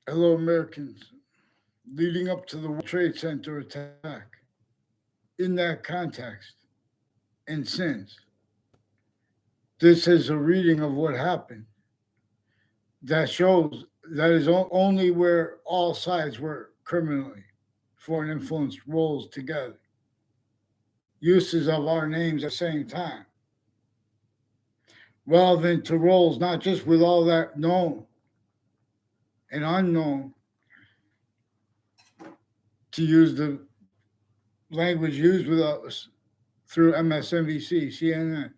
Hello, Americans. Leading up to the World Trade Center attack, in that context, and since, this is a reading of what happened that shows that is only where all sides were criminally, foreign influence rolls together. Uses of our names at the same time, relevant to roles, not just with all that known and unknown, to use the language used with us through MSNBC, CNN,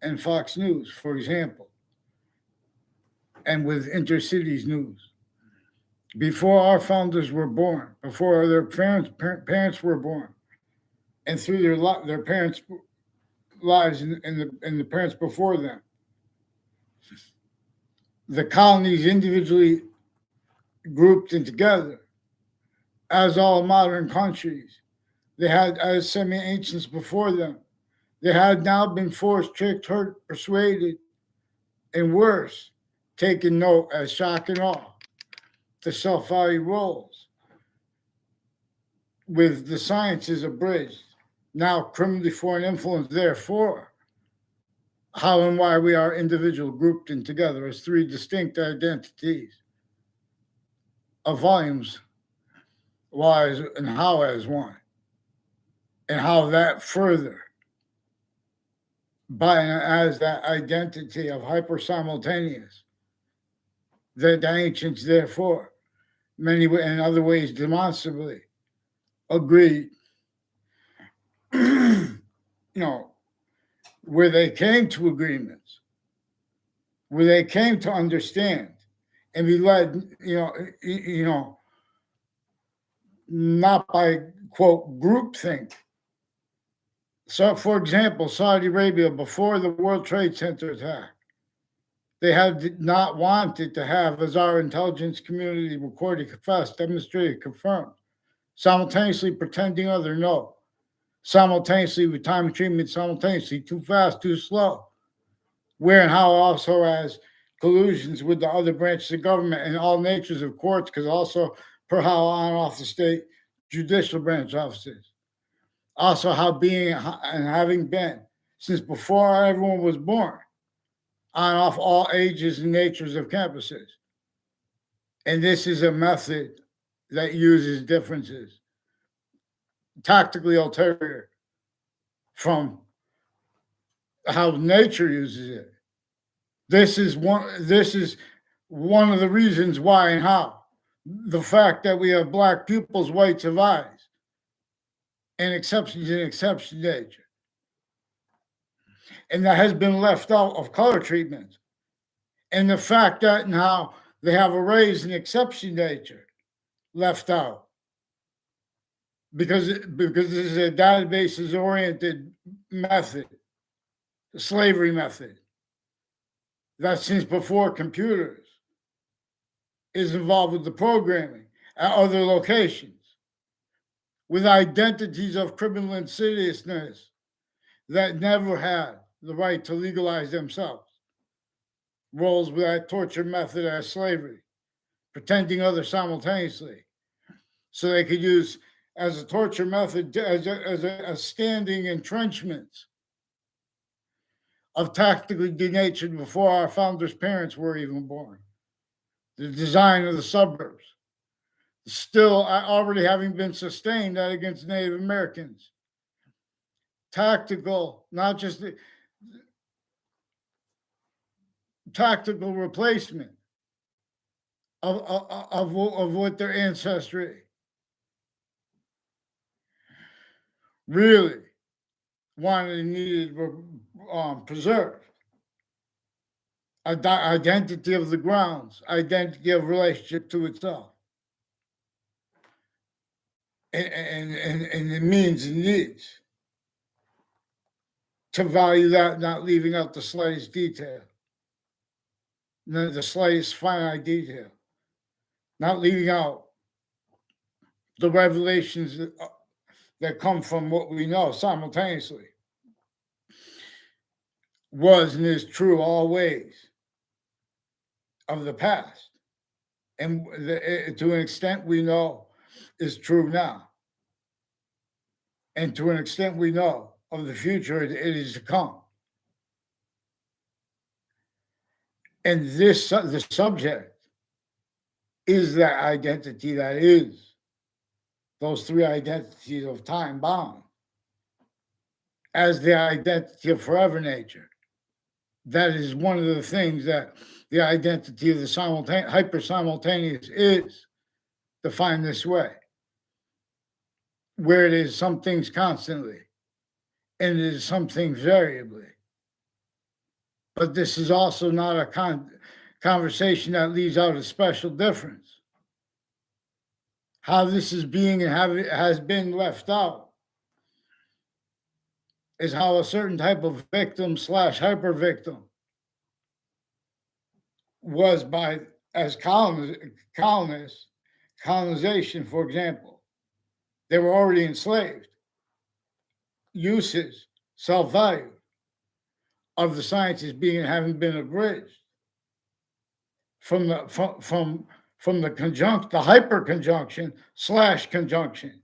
and Fox News, for example, and with intercities news. Before our founders were born, before their parents were born, and through their parents' lives and the parents before them, the colonies individually grouped and together, as all modern countries, they had as semi-ancients before them. They had now been forced, tricked, hurt, persuaded, and worse, taken note as shock and awe. The self-value roles with the sciences abridged. Now criminally foreign influence, therefore, how and why we are individual grouped in together as three distinct identities of volumes, why and how as one, and how that further by as that identity of hyper simultaneous, that the ancients therefore many in other ways demonstrably agreed where they came to agreements, where they came to understand and be led, not by quote groupthink. So, for example, Saudi Arabia before the World Trade Center attack, they had not wanted to have, as our intelligence community recorded, confessed, demonstrated, confirmed, simultaneously pretending other no, simultaneously with time and treatment, simultaneously too fast, too slow, where and how also as collusions with the other branches of government and all natures of courts, because also per how on and off the state judicial branch offices. Also how being and having been since before everyone was born, on off all ages and natures of campuses. And this is a method that uses differences, tactically ulterior from how nature uses it. This is one of the reasons why and how. The fact that we have black pupils, whites of eyes, and exceptions in exception nature. And that has been left out of color treatment. And the fact that now they have arrays in exception nature left out. Because this is a databases oriented method, the slavery method, that since before computers is involved with the programming at other locations, with identities of criminal insidiousness that never had the right to legalize themselves, roles with that torture method as slavery, pretending others simultaneously, so they could use as a torture method as standing entrenchments of tactically denatured before our founders' parents were even born. The design of the suburbs, still already having been sustained against Native Americans. Tactical, not just the tactical replacement of what their ancestry really wanted and needed preserved. Identity of the grounds, identity of relationship to itself, and the means and needs to value that, not leaving out the slightest detail, the slightest finite detail, not leaving out the revelations that come from what we know simultaneously was and is true always of the past. and to an extent we know is true now, and to an extent we know of the future it is to come. And this the subject is that identity that is those three identities of time bound as the identity of forever nature. That is one of the things that the identity of the hyper simultaneous is defined this way, where it is some things constantly and it is some things variably. But this is also not a conversation that leaves out a special difference. How this is being and how it has been left out is how a certain type of victim / hyper victim was by as colonization, for example. They were already enslaved. Uses, self-value of the sciences being and having been abridged from the hyperconjunction / conjunction.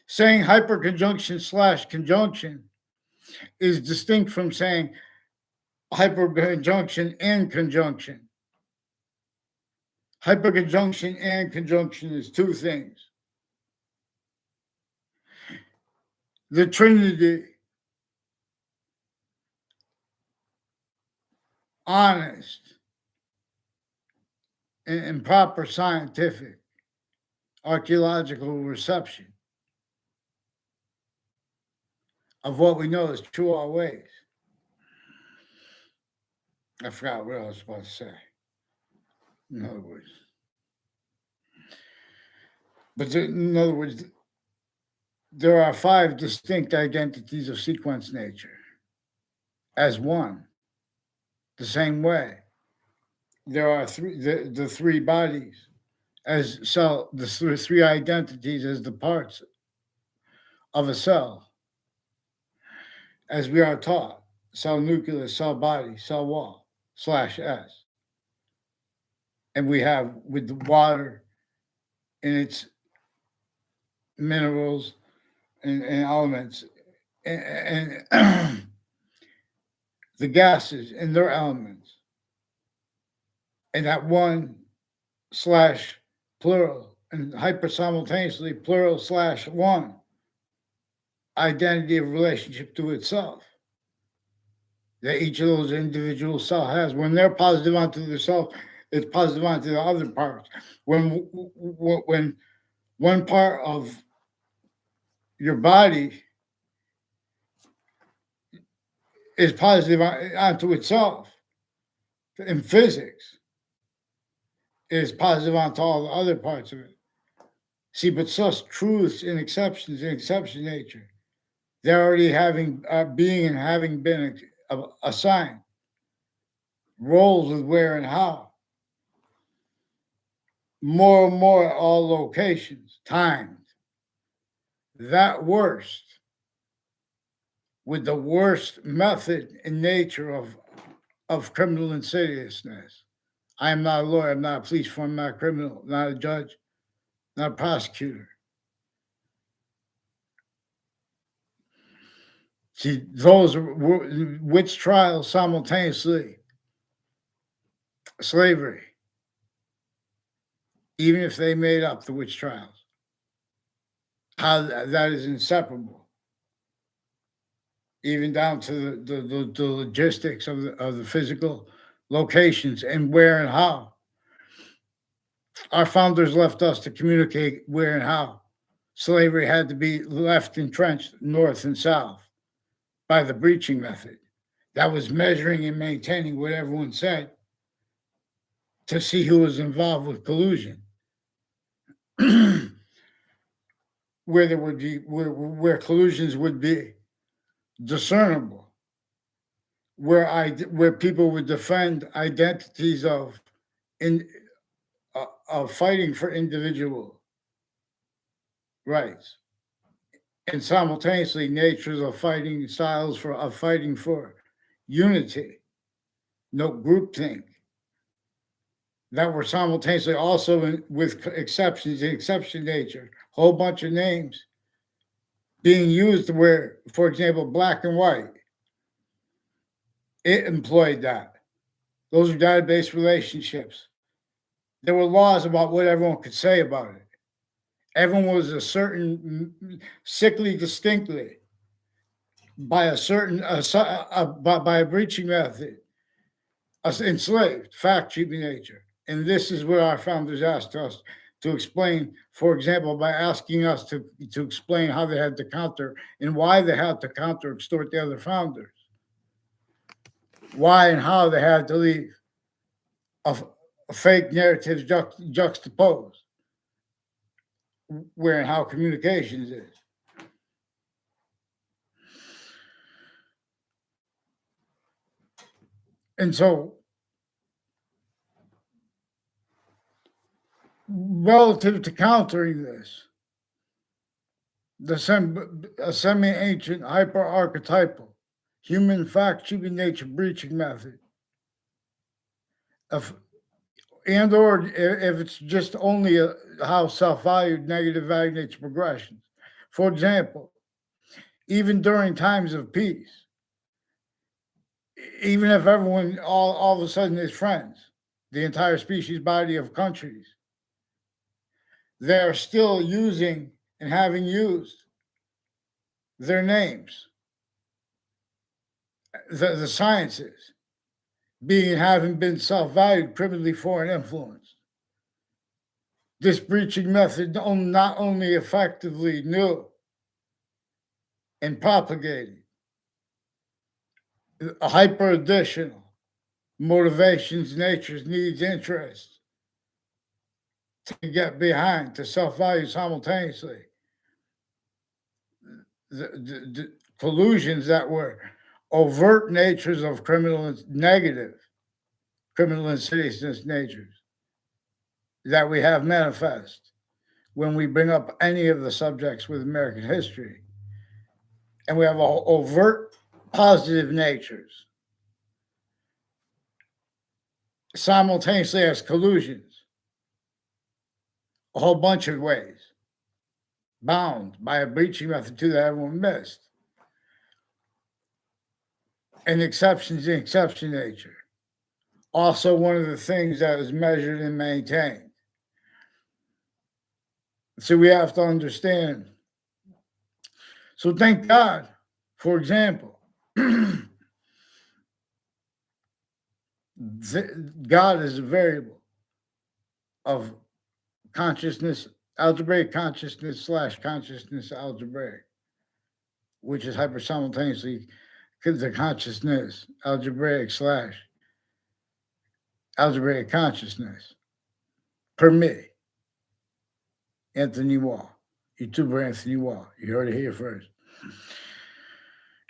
Saying hyperconjunction / conjunction is distinct from saying hyperconjunction and conjunction. Hyperconjunction and conjunction is two things. The Trinity, honest and proper scientific archaeological reception of what we know is true always. I forgot what I was supposed to say. In other words, there are 5 distinct identities of sequence nature as one. The same way, there are the 3 bodies as cell, the 3 identities as the parts of a cell, as we are taught: cell nucleus, cell body, cell wall / S. And we have with the water and its minerals and elements, and the gases and their elements, and that one / plural and hyper simultaneously plural / one identity of relationship to itself that each of those individual cells has. When they're positive onto the self, it's positive onto the other parts. When one part of your body is positive onto itself in physics, it is positive onto all the other parts of it. See, but such truths and exceptions in exception nature, they're already having being and having been assigned roles with where and how. More and more all locations, timed. That worst, with the worst method and nature of criminal insidiousness. I am not a lawyer, I'm not a police form, I'm not a criminal, not a judge, not a prosecutor. See, those witch trials simultaneously, slavery, even if they made up the witch trials, how that is inseparable, even down to the logistics of the physical locations and where and how. Our founders left us to communicate where and how. Slavery had to be left entrenched north and south by the breaching method. That was measuring and maintaining what everyone said to see who was involved with collusion. Where there would be where collusions would be discernible, where people would defend identities of fighting for individual rights, and simultaneously natures of fighting styles of fighting for unity, no groupthink. that were simultaneously also with exceptions in exception nature, whole bunch of names being used where, for example, black and white, it employed that. Those are database relationships. There were laws about what everyone could say about it. Everyone was a certain sickly distinctly by a certain by a breaching method, enslaved, fact treating nature. And this is what our founders asked us to explain, for example, by asking us to explain how they had to counter and why they had to counter extort the other founders. Why and how they had to leave a fake narratives juxtaposed, where and how communications is. And so, relative to countering this, the semi-ancient hyper-archetypal human fact-treating nature breaching method of, and or if it's just only how self-valued negative value nature progressions. For example, even during times of peace, even if everyone all of a sudden is friends, the entire species body of countries, they're still using and having used their names, the sciences, being having been self-valued, primitively foreign influenced. This breaching method not only effectively knew and propagated hyper additional motivations, natures, needs, interests to get behind, to self-value simultaneously. The collusions that were overt natures of criminal, negative criminal insidiousness natures that we have manifest when we bring up any of the subjects with American history. And we have overt positive natures simultaneously as collusions, a whole bunch of ways, bound by a breaching method too that everyone missed. And exceptions in exception nature. Also, one of the things that is measured and maintained. So we have to understand. So thank God, for example, God is a variable of consciousness, algebraic consciousness / consciousness algebraic, which is hyper simultaneously the consciousness algebraic / algebraic consciousness. Per me, Anthony Wall, YouTuber Anthony Wall. You heard it here first.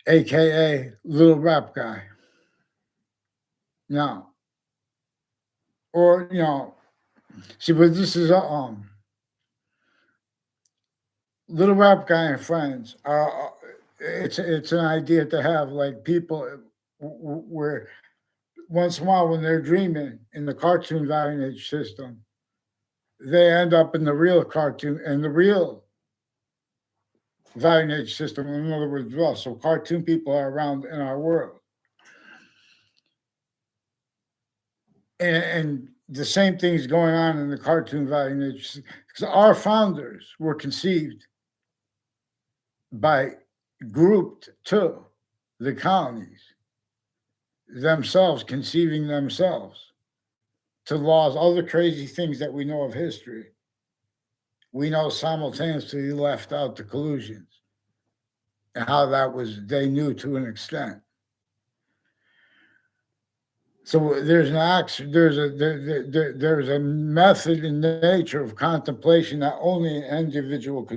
AKA Little Rap Guy. Now, or see, but this is Little Rap Guy and friends are. It's an idea to have, like, people where once in a while when they're dreaming in the cartoon value system, they end up in the real cartoon and the real value system. In other words, well, so cartoon people are around in our world, and the same thing is going on in the cartoon value because our founders were conceived by grouped to the colonies themselves, conceiving themselves to laws, all the crazy things that we know of history. We know simultaneously left out the collusions and how that was, they knew to an extent. So there's there's a method in nature of contemplation that only an individual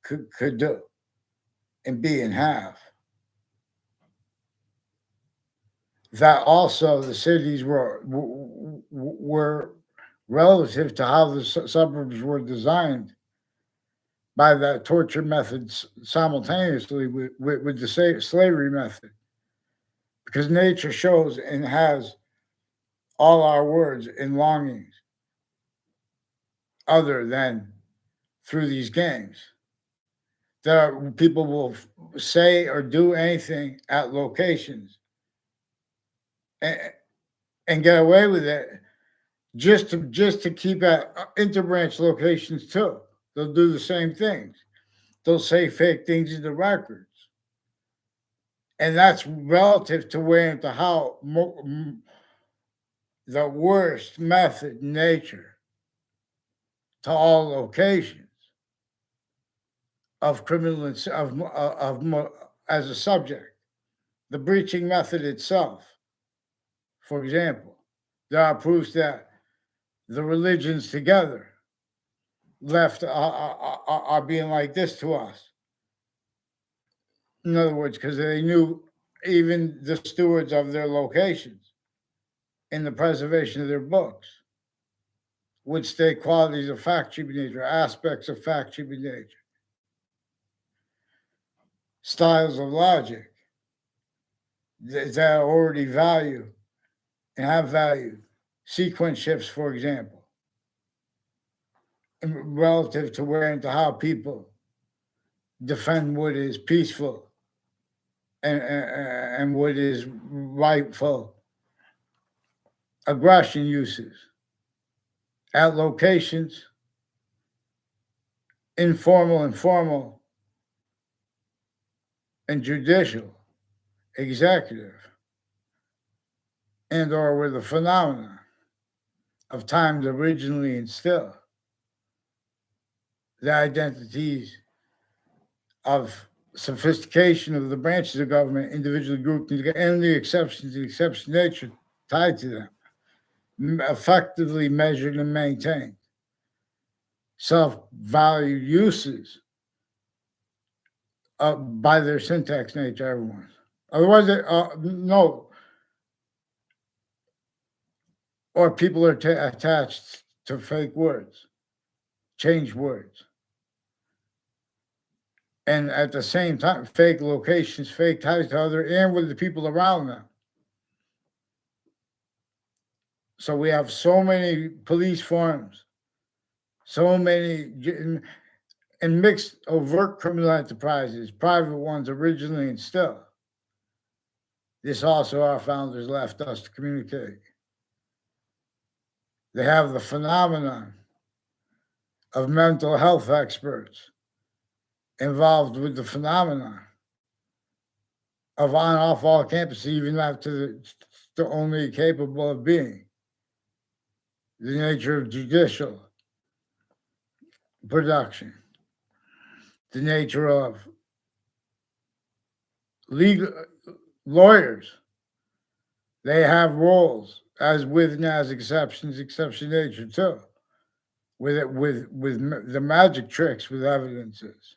could do and be and have. That also the cities were relative to how the suburbs were designed by that torture methods simultaneously with the slavery method, because nature shows and has all our words and longings other than through these games. People will say or do anything at locations and get away with it just to keep at interbranch locations too. They'll do the same things. They'll say fake things in the records. And that's relative to where and to how the worst method in nature to all locations of criminal as a subject. The breaching method itself, for example, there are proofs that the religions together left are being like this to us. In other words, because they knew even the stewards of their locations in the preservation of their books would state qualities of fact-keeping nature, aspects of fact-keeping nature, styles of logic that already value and have value, sequence shifts, for example, relative to where and to how people defend what is peaceful and what is rightful aggression uses at locations, informal and formal, and judicial, executive, and or where the phenomena of times originally instilled, the identities of sophistication of the branches of government, individually grouped together, and the exception nature tied to them, effectively measured and maintained. Self-value uses by their syntax nature, everyone's. Otherwise, no. Or people are attached to fake words, change words. And at the same time, fake locations, fake ties to other, and with the people around them. So we have so many police forms, so many, and mixed overt criminal enterprises, private ones originally and still. This also our founders left us to communicate. They have the phenomenon of mental health experts involved with the phenomenon of on-off all campus, even after the only capable of being. The nature of judicial production, the nature of legal lawyers. They have roles as with and as exception nature too, with the magic tricks with evidences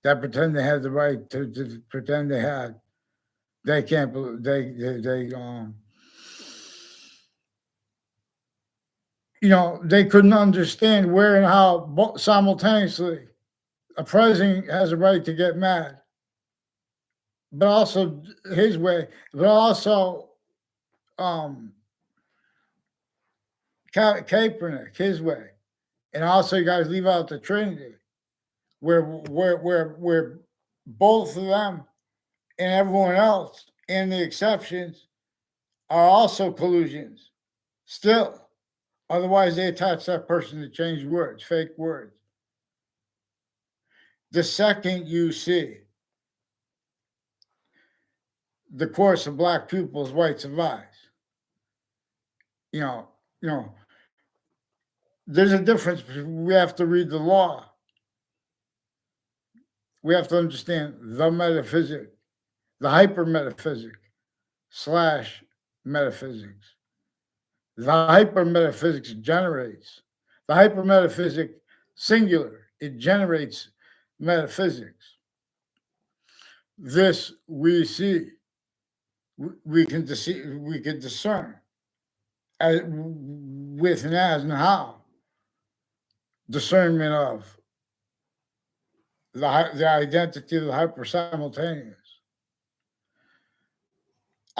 that pretend they have the right to pretend they had. They can't. They couldn't understand where and how simultaneously a president has a right to get mad, but also his way, but also Kaepernick his way, and also you guys leave out the Trinity, where both of them and everyone else and the exceptions are also collusions still. Otherwise, they attach that person to change words, fake words. The second you see the course of black pupils, white survives. There's a difference. We have to read the law. We have to understand the metaphysic, the hyper-metaphysic / metaphysics. The hyper-metaphysics generates, the hyper-metaphysic singular, it generates metaphysics. This we see, we can discern as, with and as and how. Discernment of the identity of the hyper simultaneous.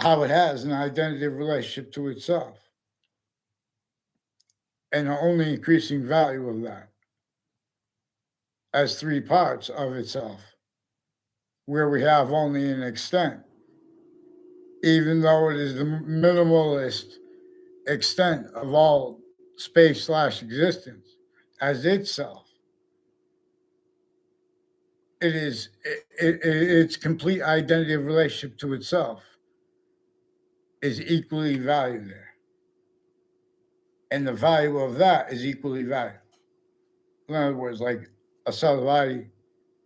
How it has an identity of relationship to itself. and the only increasing value of that as three parts of itself, where we have only an extent, even though it is the minimalist extent of all space/existence as itself. It is its complete identity of relationship to itself is equally valued there. And the value of that is equally valued. In other words, like a cell body,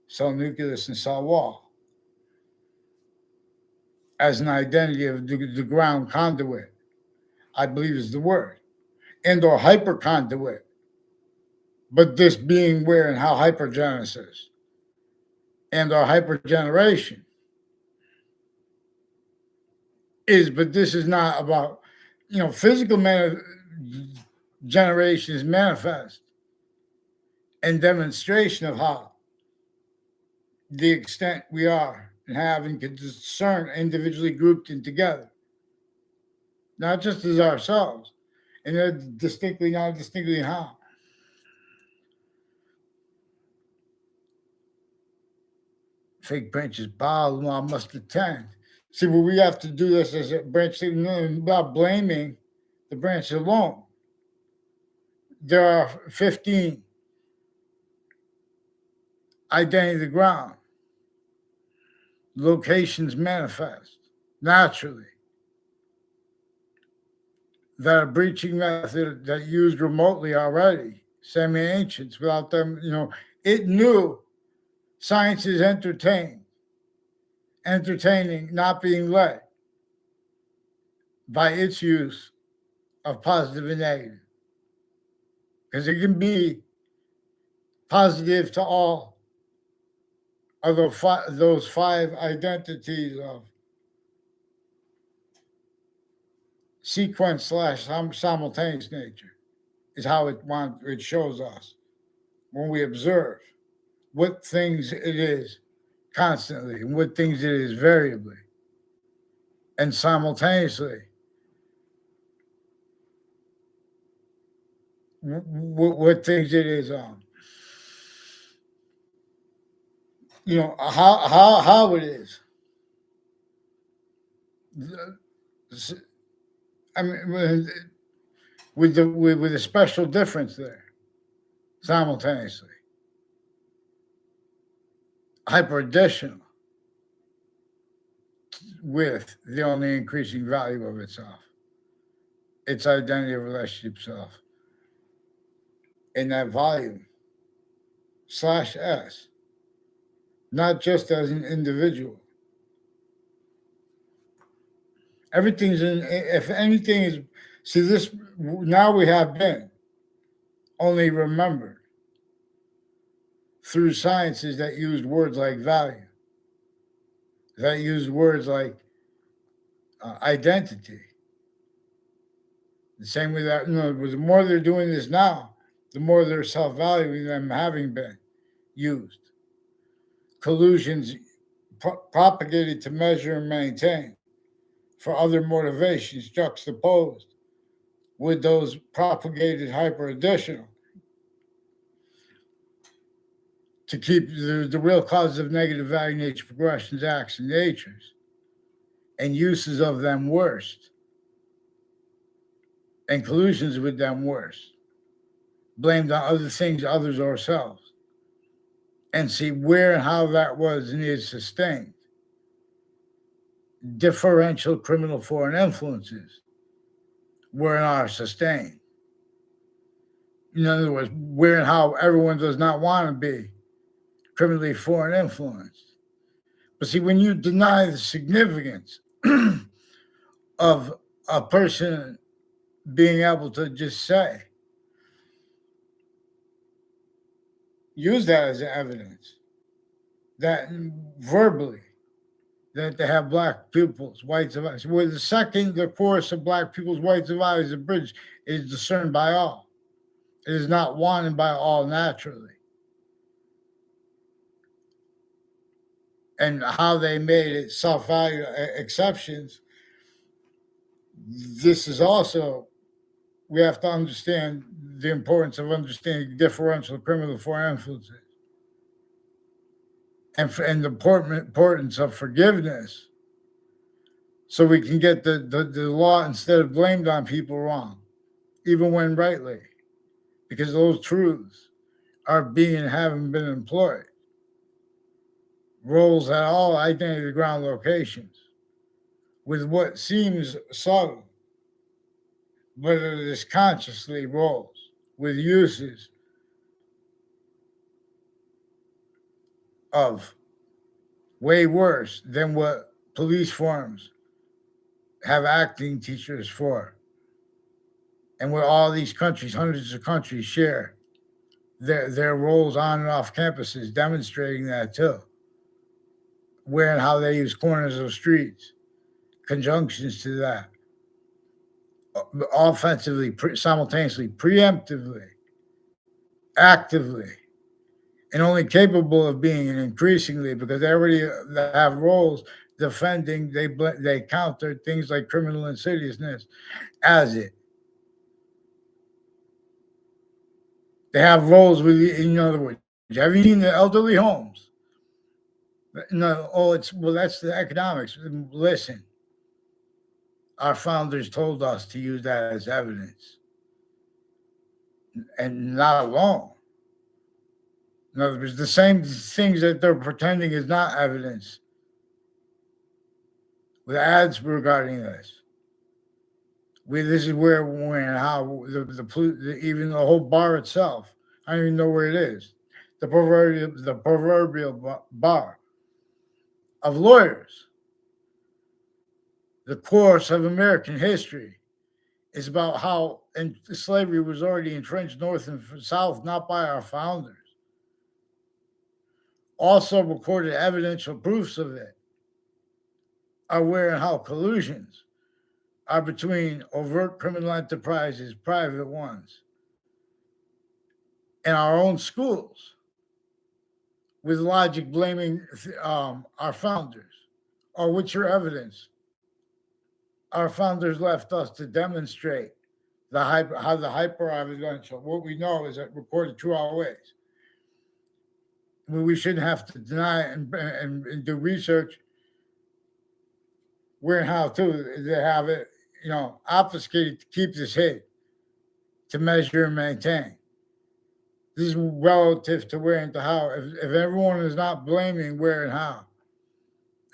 cell nucleus, and cell wall as an identity of the ground conduit, I believe is the word, and or hyperconduit. But this being where and how hypergenesis and or hypergeneration is, but this is not about, physical generation is manifest and demonstration of how the extent we are and have and can discern individually grouped and together, not just as ourselves, and they're distinctly, not distinctly how. Fake branches bowed, I must attend. See, what we have to do this as a branch, without blaming the branch alone. There are 15 identity of the ground. Locations manifest naturally that a breaching method that used remotely already, semi-ancients, without them, it knew science is entertaining, not being led by its use of positive and negative. Because it can be positive to all of those five identities of sequence / simultaneous nature is how it shows us when we observe what things it is constantly and what things it is variably and simultaneously what things it is how it is. I mean, with a special difference there, simultaneously, hyper-additional with the only increasing value of itself, its identity of relationship self, in that volume /S, not just as an individual. Everything's in, if anything is, see this, now we have been only remembered through sciences that used words like value, that used words like identity. The same way that, the more they're doing this now, the more they're self-valuing them having been used. Collusions propagated to measure and maintain for other motivations juxtaposed with those propagated hyper-additional to keep the real causes of negative value nature progressions, acts, and natures and uses of them worst and collusions with them worst, blamed on other things, others, or ourselves, and see where and how that was and is sustained. Differential criminal foreign influences were and are sustained. In other words, where and how everyone does not want to be criminally foreign influenced. But see, when you deny the significance of a person being able to just say, use that as evidence, that verbally, that they have black pupils, whites of eyes. Where the chorus of black pupils, whites of eyes, the bridge is discerned by all. It is not wanted by all naturally. And how they made it self-value exceptions, this is also we have to understand the importance of understanding differential criminal foreign influences and the importance of forgiveness, so we can get the law instead of blamed on people wrong, even when rightly, because those truths are being and haven't been employed. Roles at all identity ground locations with what seems subtle, but it is consciously roles with uses of way worse than what police forms have acting teachers for, and what all these countries, hundreds of countries, share their roles on and off campuses, demonstrating that too. Where and how they use corners of streets, conjunctions to that, offensively, simultaneously, preemptively, actively, and only capable of being, and increasingly, because they already have roles defending, they counter things like criminal insidiousness as it. They have roles with, in other words, have you seen the elderly homes? No, oh, that's the economics. Listen, our founders told us to use that as evidence, and not alone. In other words, the same things that they're pretending is not evidence with ads regarding this. This is where, when, how even the whole bar itself. I don't even know where it is. The proverbial bar of lawyers. The course of American history is about how slavery was already entrenched north and south, not by our founders. Also recorded evidential proofs of it are where and how collusions are between overt criminal enterprises, private ones, and our own schools, with logic blaming our founders. Or what's your evidence? Our founders left us to demonstrate how the hyper evidential, what we know is that recorded true always. We shouldn't have to deny it and do research where and how to have it, obfuscated to keep this hid, to measure and maintain. This is relative to where and to how. If everyone is not blaming where and how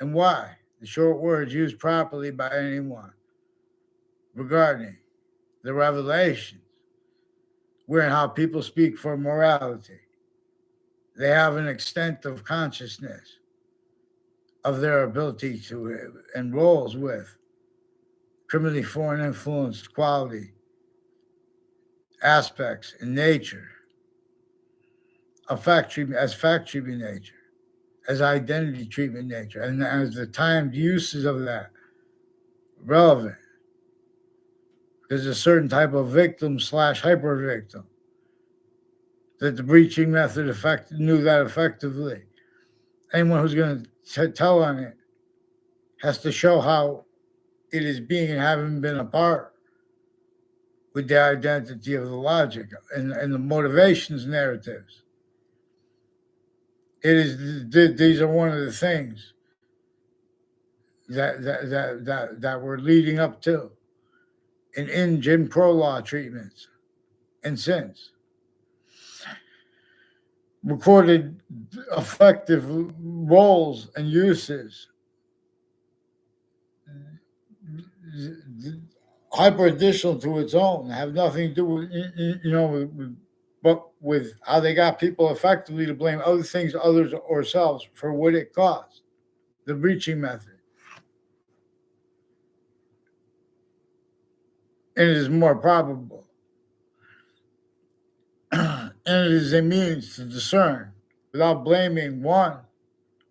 and why, the short words used properly by anyone regarding the revelations, where and how people speak for morality, they have an extent of consciousness of their ability to and roles with criminally foreign influenced quality aspects in nature of fact treatment nature, as identity treatment nature, and as the timed uses of that relevant. There's a certain type of victim / hyper victim that the breaching method knew that effectively. Anyone who's going to tell on it has to show how it is being and having been a part with the identity of the logic and the motivations narratives. These are one of the things that we're leading up to in Jim Crow law treatments and since. Recorded effective roles and uses, hyper additional to its own, have nothing to do with, but with how they got people effectively to blame other things, others, or selves for what it caused. The breaching method. And it is more probable. And it is a means to discern without blaming one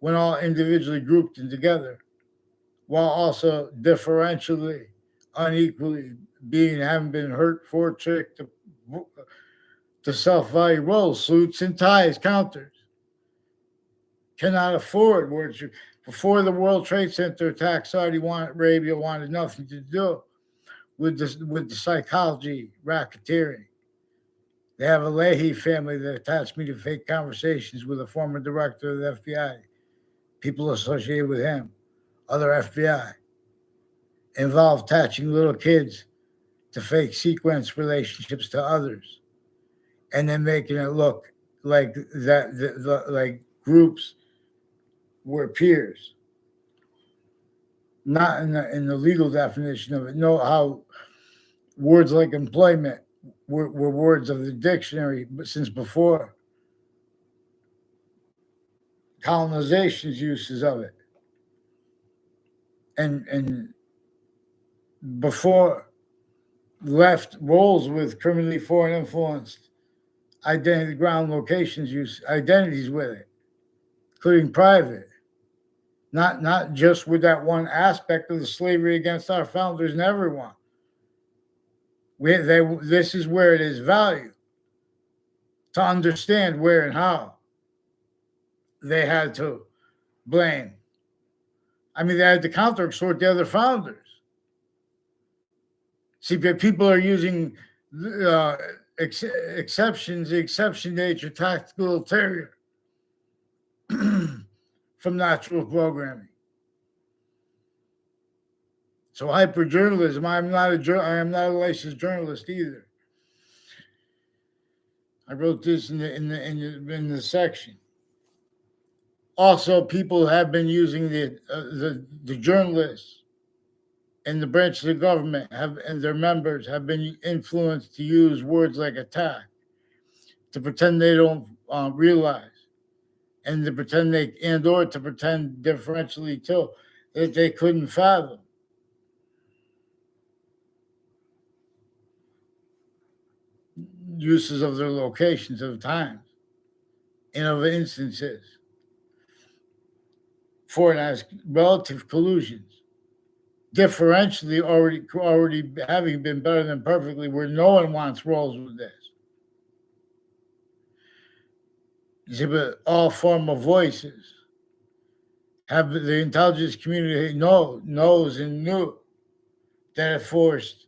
when all individually grouped and together, while also differentially, unequally being having been hurt, for tricked to self-value roles, suits and ties, counters. Cannot afford words. Before the World Trade Center attack, Saudi Arabia wanted nothing to do with the psychology racketeering. They have a Leahy family that attached me to fake conversations with a former director of the FBI, people associated with him, other FBI, involved attaching little kids to fake sequence relationships to others, and then making it look like like groups were peers. Not in the legal definition of it. No, how words like employment were words of the dictionary, but since before colonization's uses of it, and before left roles with criminally foreign influenced identity ground locations use identities with it, including private. Not just with that one aspect of the slavery against our founders and everyone. This is where it is valued to understand where and how they had to blame. I mean, they had to counter extort the other founders. See, people are using exceptions, the exception nature tactical terrier from natural programming. So hyperjournalism. I am not a licensed journalist either. I wrote this in the section. Also, people have been using the journalists and the branches of government and their members have been influenced to use words like attack to pretend they don't realize, and to pretend to pretend differentially too that they couldn't fathom. Uses of their locations, of times, and of instances for and as relative collusions, differentially already having been better than perfectly, where no one wants roles with this. But all form of voices have the intelligence community knows and knew that it forced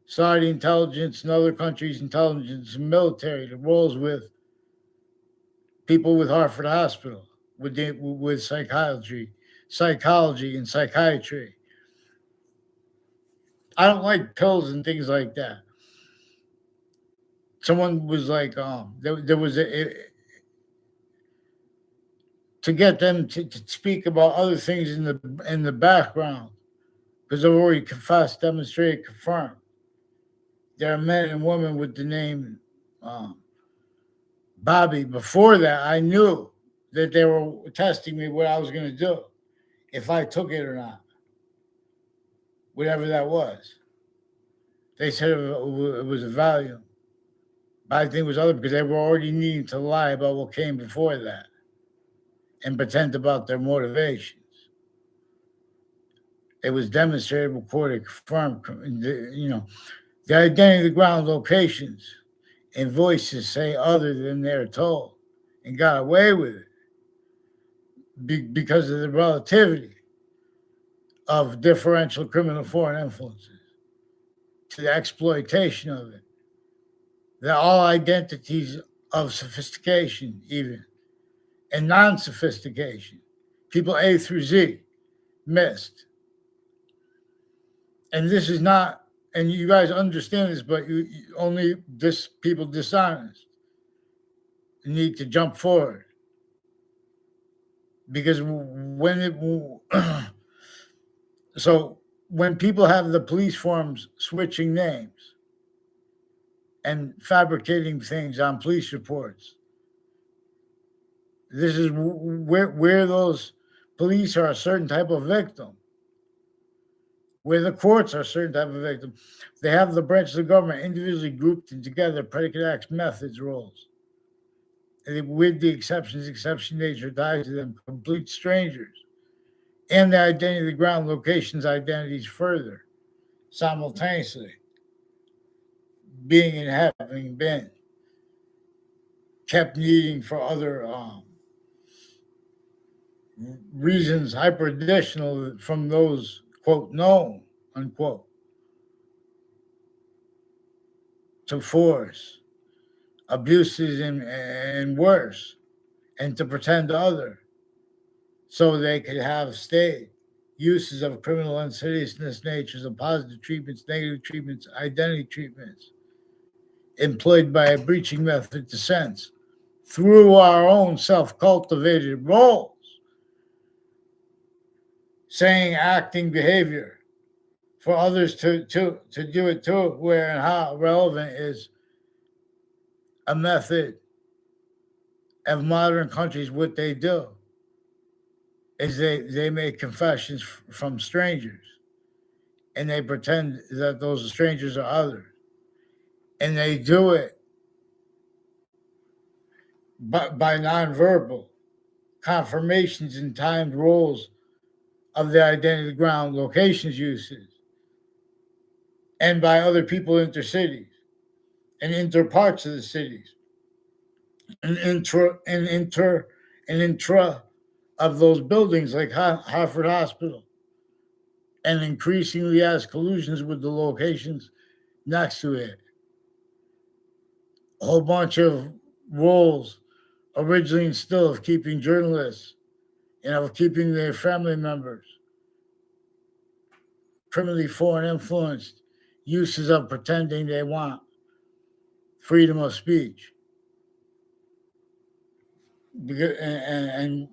Saudi intelligence and other countries' intelligence and military to roles with people with Harvard Hospital, with psychology and psychiatry. I don't like pills and things like that. Someone was like, there was to get them to speak about other things in the background, because they've already confessed, demonstrated, confirmed. There are men and women with the name Bobby. Before that, I knew that they were testing me what I was going to do, if I took it or not, whatever that was. They said it was a Valium. But I think it was other, because they were already needing to lie about what came before that and pretend about their motivations. It was demonstrated, recorded, confirmed, the identity of the ground locations and voices say other than they're told, and got away with it because of the relativity of differential criminal foreign influences to the exploitation of it. That all identities of sophistication, even, and non-sophistication, people A through Z, missed. And this is not, and you guys understand this, but only people dishonest need to jump forward. Because when people have the police forms switching names and fabricating things on police reports, this is where those police are a certain type of victim, where the courts are a certain type of victim. They have the branches of government individually grouped and together, predicate acts, methods, roles. And with the exception nature tied to them, complete strangers, and the identity of the ground locations identities further, simultaneously, being and having been, kept needing for other reasons hyper additional from those, quote, known, unquote. to force, abuses, and worse, and to pretend other, so they could have state uses of criminal insidiousness natures of positive treatments, negative treatments, identity treatments, employed by a breaching method to sense through our own self-cultivated roles, saying, acting behavior for others to do it too, where and how relevant is a method of modern countries. What they do is they make confessions from strangers, and they pretend that those strangers are others, and they do it by nonverbal confirmations and timed roles of the identity ground locations uses, and by other people intercities and inter parts of the cities and intra of those buildings like Hartford Hospital, and increasingly has collusions with the locations next to it. A whole bunch of roles originally and still of keeping journalists and of keeping their family members criminally foreign influenced uses of pretending they want freedom of speech. And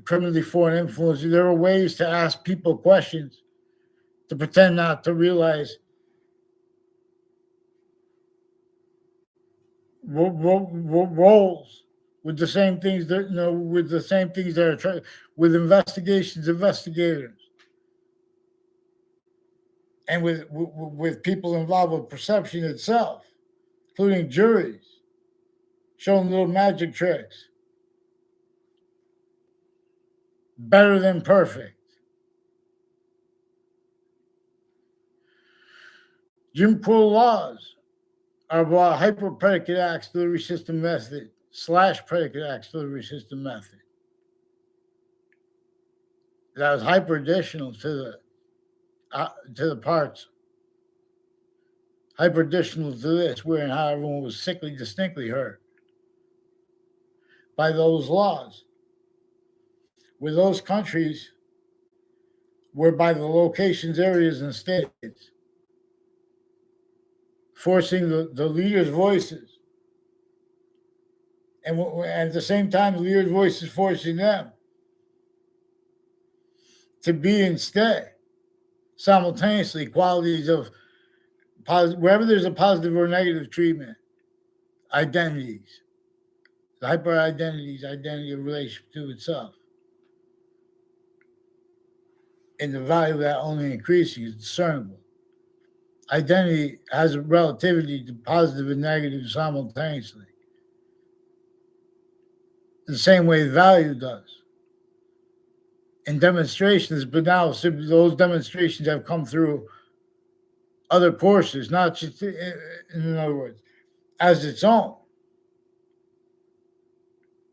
criminally foreign influence, there are ways to ask people questions to pretend not to realize roles with the same things that with the same things that are trying with investigators, and with people involved with perception itself, including juries, showing little magic tricks. Better than perfect. Jim Crow laws are about hyper predicate acts delivery system method / predicate acts delivery system method. That was hyper additional to the parts. Hyper additional to this, where and how everyone was sickly distinctly hurt by those laws. Where those countries were by the locations, areas, and states, forcing the leaders' voices. And at the same time, the leaders' voices forcing them to be and stay simultaneously qualities of wherever there's a positive or negative treatment, identities, the hyper identities, identity of relation to itself. And the value of that only increasing is discernible. Identity has a relativity to positive and negative simultaneously, the same way value does. And demonstrations, but now those demonstrations have come through other courses, not just, in other words, as its own,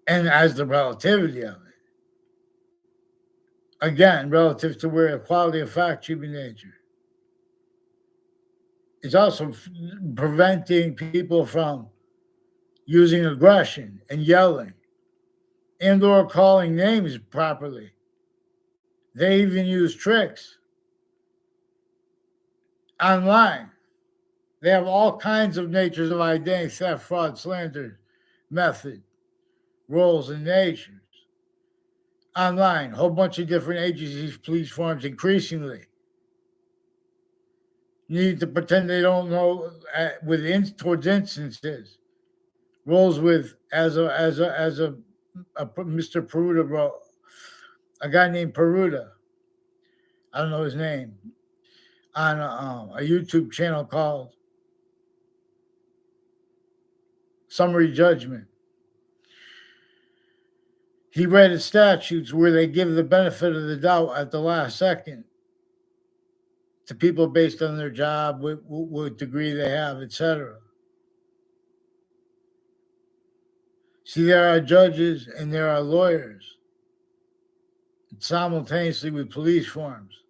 and as the relativity of it. Again, relative to where equality of fact human nature. It's also preventing people from using aggression and yelling and or calling names properly. They even use tricks online. They have all kinds of natures of identity theft, fraud, slander, method, roles, and natures. Online, a whole bunch of different agencies, police forms, increasingly need to pretend they don't know towards instances. Roles with as a Mr. Peruta wrote, a guy named Peruta, I don't know his name, on a YouTube channel called Summary Judgment. He read the statutes where they give the benefit of the doubt at the last second to people based on their job, what degree they have, etc. See, there are judges and there are lawyers simultaneously with police forms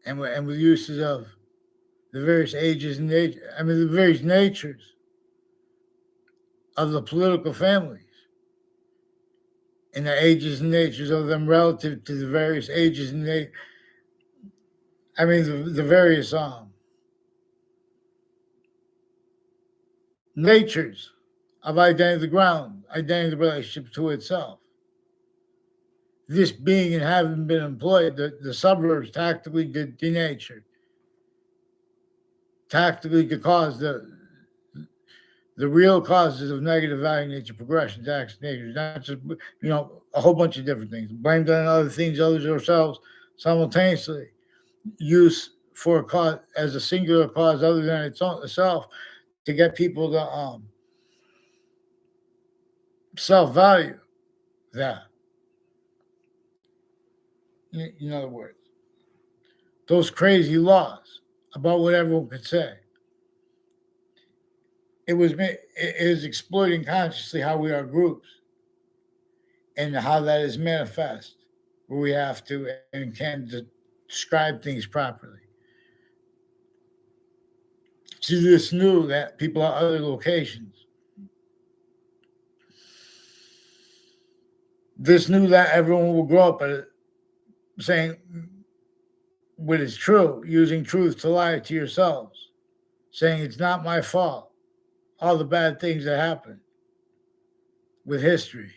and with uses of the various ages and the various natures of the political families and the ages and natures of them relative to the various ages and the various natures of identity, the ground, identity, the relationship to itself. This being and having been employed, the suburbs tactically denatured, tactically to cause the real causes of negative value nature progression to action natures, not just a whole bunch of different things. Blamed on other things, others ourselves, simultaneously. Use for a cause as a singular cause other than itself to get people to self-value that. In other words, those crazy laws about what everyone could say. It is exploiting consciously how we are groups and how that is manifest, where we have to and can describe things properly. Jesus knew that people at other locations. This knew that everyone will grow up saying what is true, using truth to lie to yourselves, saying it's not my fault, all the bad things that happen with history,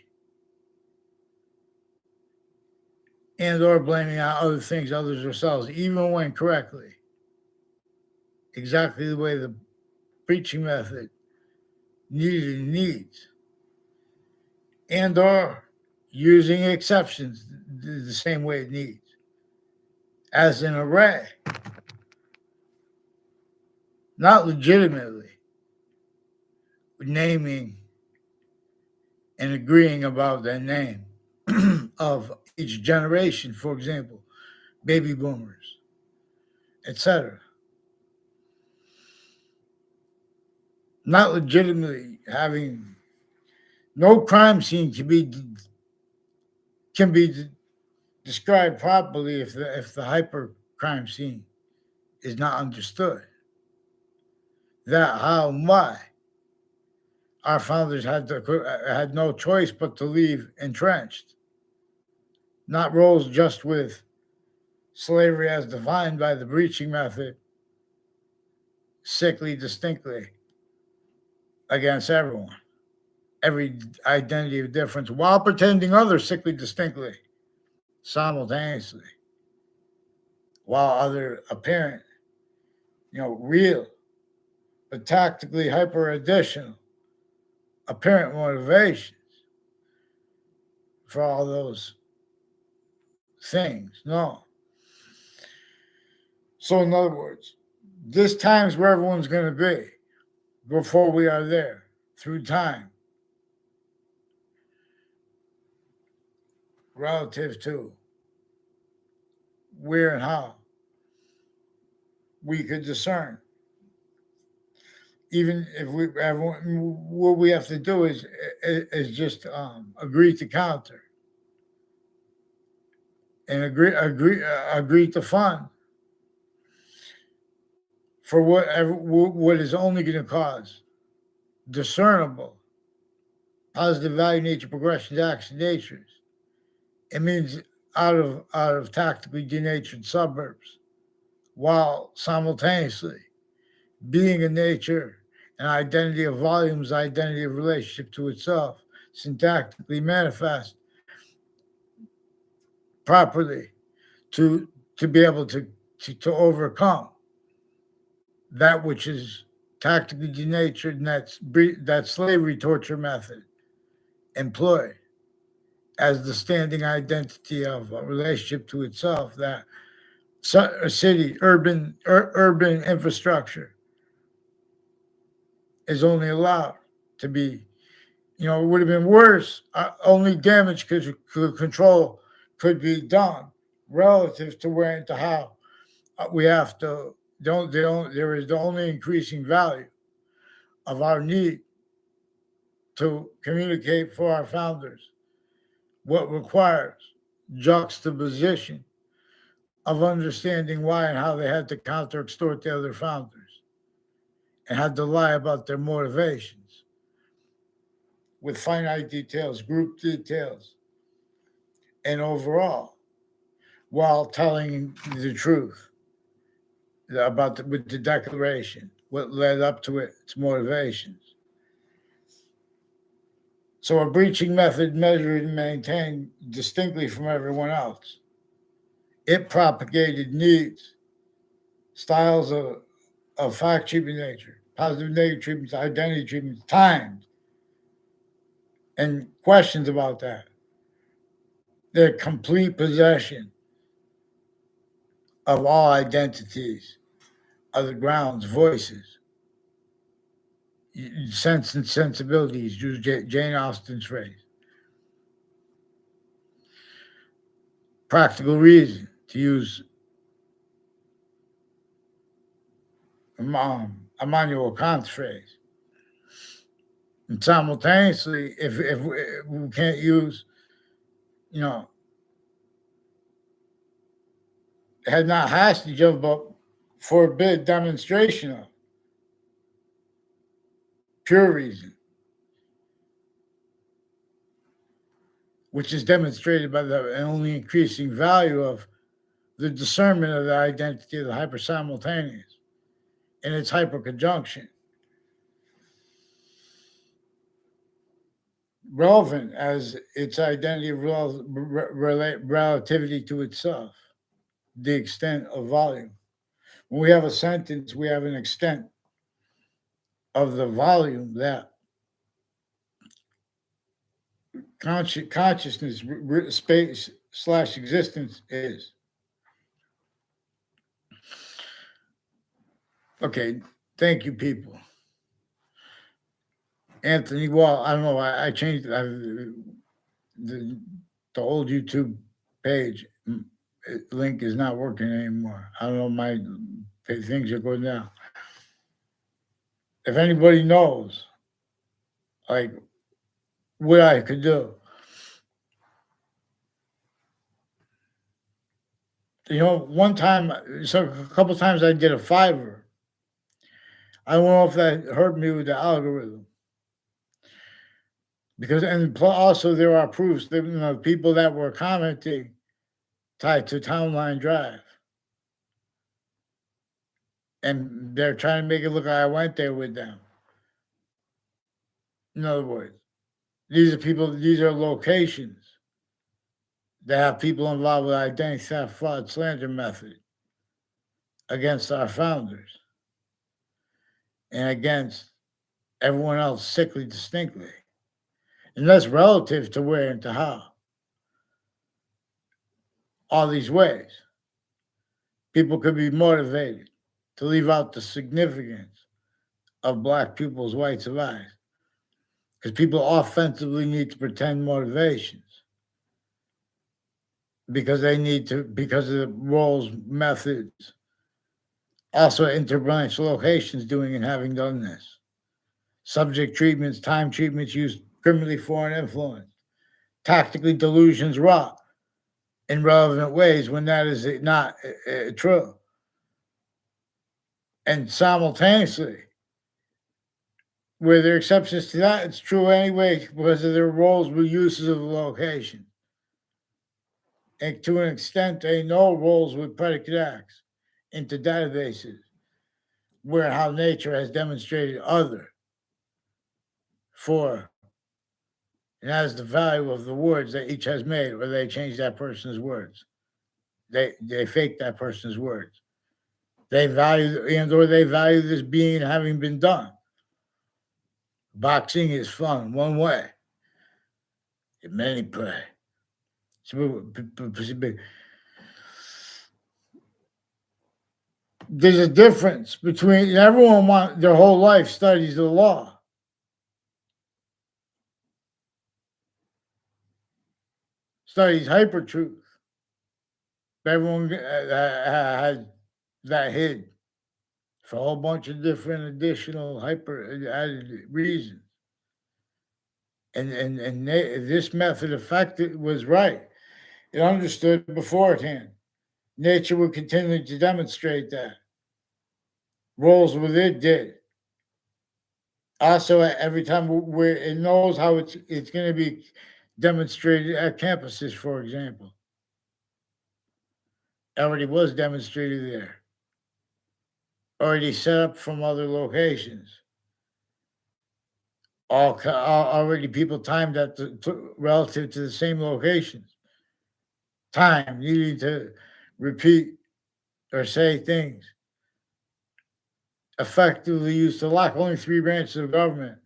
and or blaming out other things, others ourselves, even when correctly, exactly the way the preaching method needs, and or using exceptions the same way it needs, as an array, not legitimately naming and agreeing about the name of each generation, for example, baby boomers, etc. Not legitimately having no crime scene can be described properly if the hyper crime scene is not understood. That how and why our founders had no choice but to leave entrenched, not roles just with slavery as defined by the breaching method, sickly distinctly against everyone, every identity of difference, while pretending others sickly distinctly simultaneously, while other apparent, real, but tactically hyper additional apparent motivations for all those things. No. So, in other words, this time's where everyone's going to be before we are there through time, relative to where and how we could discern. Even if what we have to do is just agree to counter and agree to fund for what is only going to cause discernible positive value nature progression to action natures. It means out of tactically denatured suburbs, while simultaneously being a nature, an identity of volumes, identity of relationship to itself, syntactically manifest properly to be able to overcome that which is tactically denatured and that slavery torture method employed as the standing identity of a relationship to itself, that a city, urban infrastructure is only allowed to be, it would have been worse. Only damage could control could be done relative to where and to how we have to. There is the only increasing value of our need to communicate for our founders what requires juxtaposition of understanding why and how they had to counter extort the other founders and had to lie about their motivations with finite details, group details, and overall, while telling the truth about with the declaration, what led up to it, its motivations. So a breaching method measured and maintained distinctly from everyone else. It propagated needs, styles of fact treatment nature, positive negative treatments, identity treatments, times, and questions about that. Their complete possession of all identities, other grounds, voices, sense and sensibilities, use Jane Austen's phrase. Practical reason, to use Immanuel Kant's phrase. And simultaneously, if we can't use, had not hostage of, but forbid demonstration of pure reason, which is demonstrated by the only increasing value of the discernment of the identity of the hypersimultaneous and its hyperconjunction. Relevant as its identity of relativity to itself, the extent of volume. When we have a sentence, we have an extent of the volume that consciousness, space / existence is. Okay, thank you, people. Anthony Wall, I don't know, I changed the old YouTube page link is not working anymore. I don't know, my things are going down. If anybody knows, like, what I could do, one time, so a couple times I did a Fiverr. I don't know if that hurt me with the algorithm. Because, and also there are proofs that, people that were commenting tied to Townline Drive. And they're trying to make it look like I went there with them. In other words, these are locations that have people involved with identity theft, fraud, slander method against our founders and against everyone else sickly distinctly. And that's relative to where and to how. All these ways. People could be motivated to leave out the significance of Black people's rights of eyes. Because people offensively need to pretend motivations. Because they need to, because of the roles, methods, also interbranch locations doing and having done this. Subject treatments, time treatments used criminally foreign influence. Tactically delusions wrought in relevant ways when that is not true. And simultaneously, where there are exceptions to that, it's true anyway because of their roles with uses of the location. And to an extent, they know roles with predicate acts into databases where how nature has demonstrated other for and has the value of the words that each has made, or they change that person's words. They fake that person's words. They value or they value this being having been done. Boxing is fun one way. Many play. There's a difference between everyone their whole life studies the law. Studies hyper truth. Everyone had that hid for a whole bunch of different additional hyper added reasons. And this method effective was right. It understood beforehand nature would continue to demonstrate that. Roles with it did. Also, every time where it knows how it's going to be demonstrated at campuses, for example, already was demonstrated there. Already set up from other locations. Already people timed that relative to the same locations. Time needing to repeat or say things effectively used to lock only 3 branches of government,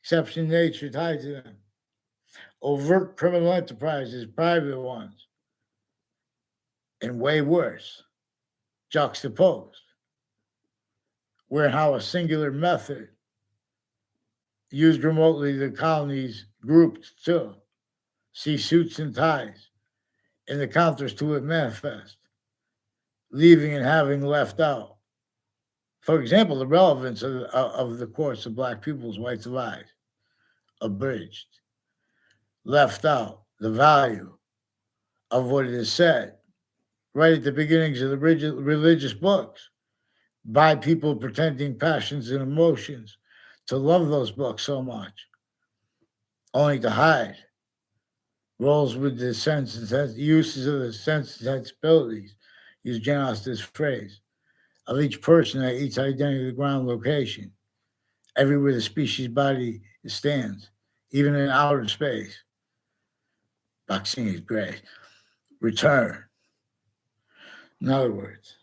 exception nature tied to them. Overt criminal enterprises, private ones, and way worse, juxtaposed, where how a singular method used remotely the colonies grouped too. See suits and ties, and the counters to it manifest, leaving and having left out. For example, the relevance of the course of Black people's rights of eyes, abridged, left out, the value of what it is said right at the beginnings of the religious books by people pretending passions and emotions to love those books so much, only to hide roles with the uses of the sense and sensibilities, use Jane Austen's phrase, of each person at each identity ground location, everywhere the species body stands, even in outer space. Boxini's grace. Return. In other words,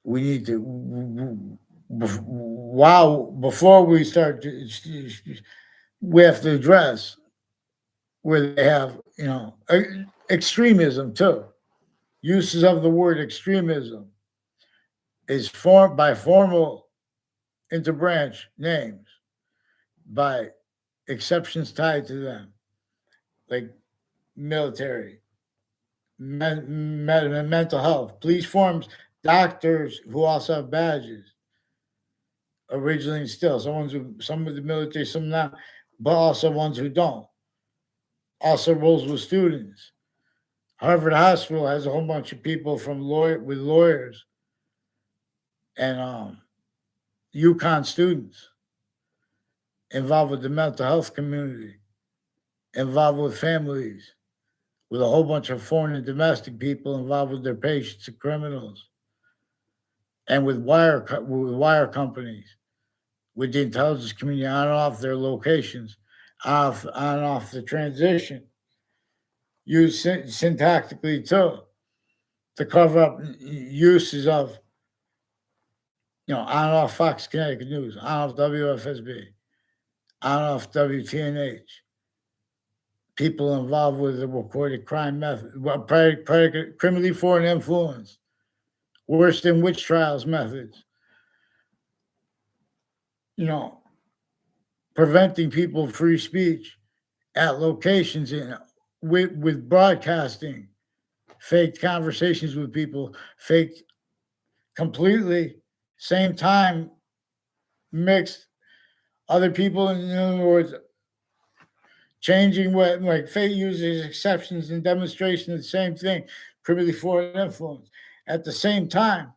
we need to, before we start, we have to address where they have, extremism too. Uses of the word extremism is formed by formal interbranch names, by exceptions tied to them, like military, mental health, police forms, doctors who also have badges. Originally and still, some with the military, some not, but also ones who don't. Also roles with students. Harvard Hospital has a whole bunch of people from lawyers and UConn students involved with the mental health community, involved with families, with a whole bunch of foreign and domestic people involved with their patients and criminals, and with wire companies, with the intelligence community on and off their locations, on and off the transition, used syntactically too, to cover up uses of, on and off Fox Connecticut News, on and off WFSB, on and off WTNH, people involved with the recorded crime method, criminally foreign influence, worse than witch trials methods, preventing people free speech at locations with broadcasting, fake conversations with people, fake completely, same time, mixed other people, in other words, changing what, like fake users, exceptions, and demonstration of the same thing, criminally foreign influence. At the same time,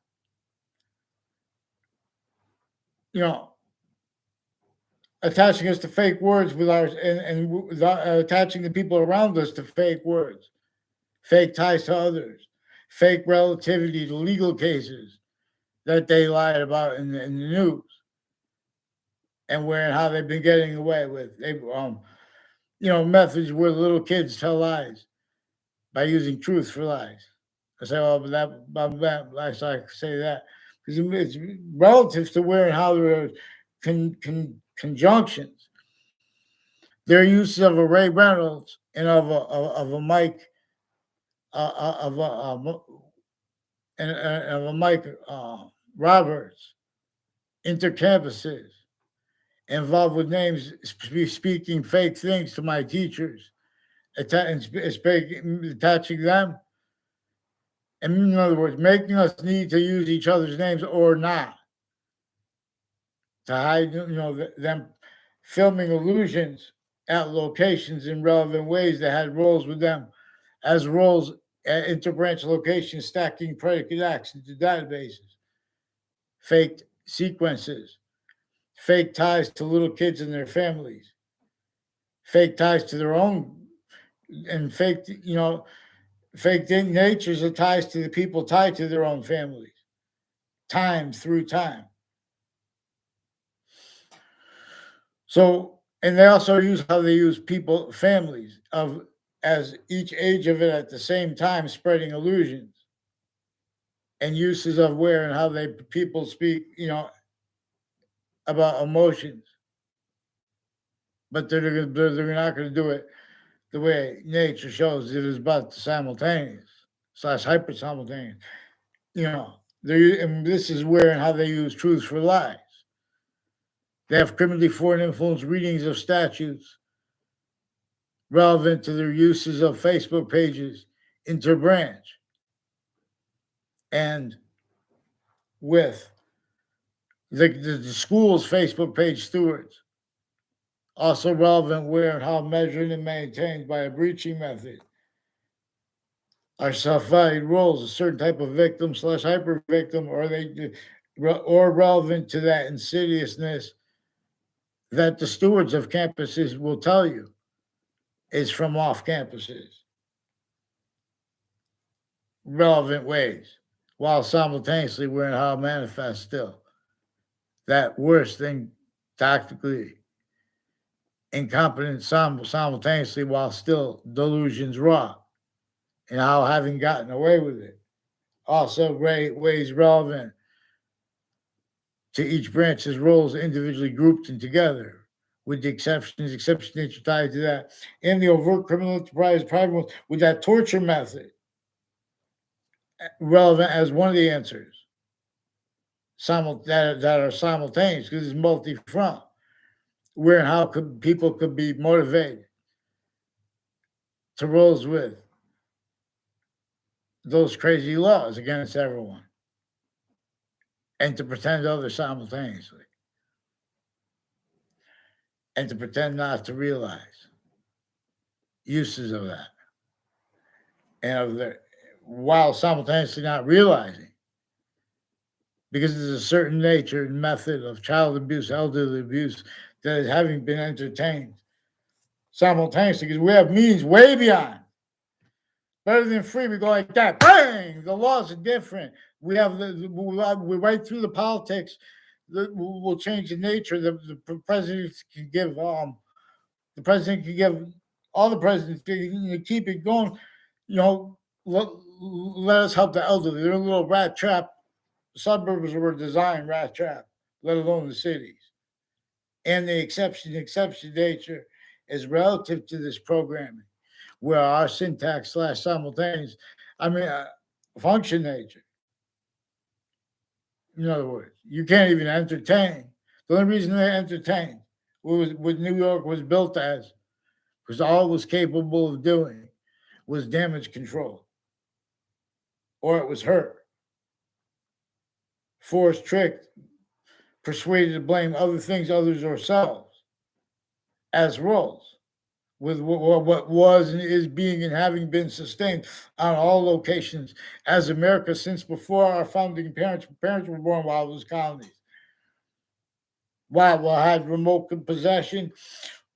attaching us to fake words with ours and attaching the people around us to fake words, fake ties to others, fake relativity to legal cases that they lied about in the news, and where and how they've been getting away with. They, methods where little kids tell lies by using truth for lies. I say, well, but that I say that because it's relative to where and how there are conjunctions. Their use of a Ray Reynolds and of a Mike of a Mike Roberts intercampuses involved with names speaking fake things to my teachers, attaching them, and in other words, making us need to use each other's names or not to hide, them filming illusions at locations in relevant ways that had roles with them as roles at interbranch locations, stacking predicate acts into databases, faked sequences, fake ties to little kids and their families, fake ties to their own, and fake natures of ties to the people tied to their own families, time through time. So, and they also use how they use people, families of as each age of it at the same time, spreading illusions and uses of where and how they people speak, about emotions, but they're not going to do it the way nature shows it is about the simultaneous / hyper simultaneous. And this is where and how they use truths for lies. They have criminally foreign influence readings of statutes relevant to their uses of Facebook pages, interbranch, and with the school's Facebook page stewards. Also relevant where and how measured and maintained by a breaching method are self-valued roles, a certain type of victim / hyper victim, or relevant to that insidiousness that the stewards of campuses will tell you is from off campuses. Relevant ways, while simultaneously we're in how it manifests still. That worst thing tactically incompetent simultaneously while still delusions raw, and how having gotten away with it. Also ways relevant to each branch's roles individually grouped and together, with the exception nature tied to that, and the overt criminal enterprise private ones with that torture method relevant as one of the answers. That are simultaneous because it's multi-front. Where and how people could be motivated to roles with those crazy laws against everyone and to pretend others simultaneously and to pretend not to realize uses of that and of their while simultaneously not realizing, because there's a certain nature and method of child abuse, elderly abuse that is having been entertained simultaneously, because we have means way beyond. Better than free, we go like that. Bang! The laws are different. We have we right through the politics that will change the nature. The president can give all the presidents can keep it going. Let us help the elderly. They're a little rat trap. Suburbs were designed rat trap, let alone the cities. And the exception nature is relative to this programming, where our syntax / simultaneous, function nature. In other words, you can't even entertain. The only reason they entertained was what New York was built as, because all it was capable of doing was damage control, or it was hurt, forced, tricked, persuaded to blame other things, others, or selves as roles, with what was and is being and having been sustained on all locations as America since before our founding parents were born, while it was colonies. While we had remote possession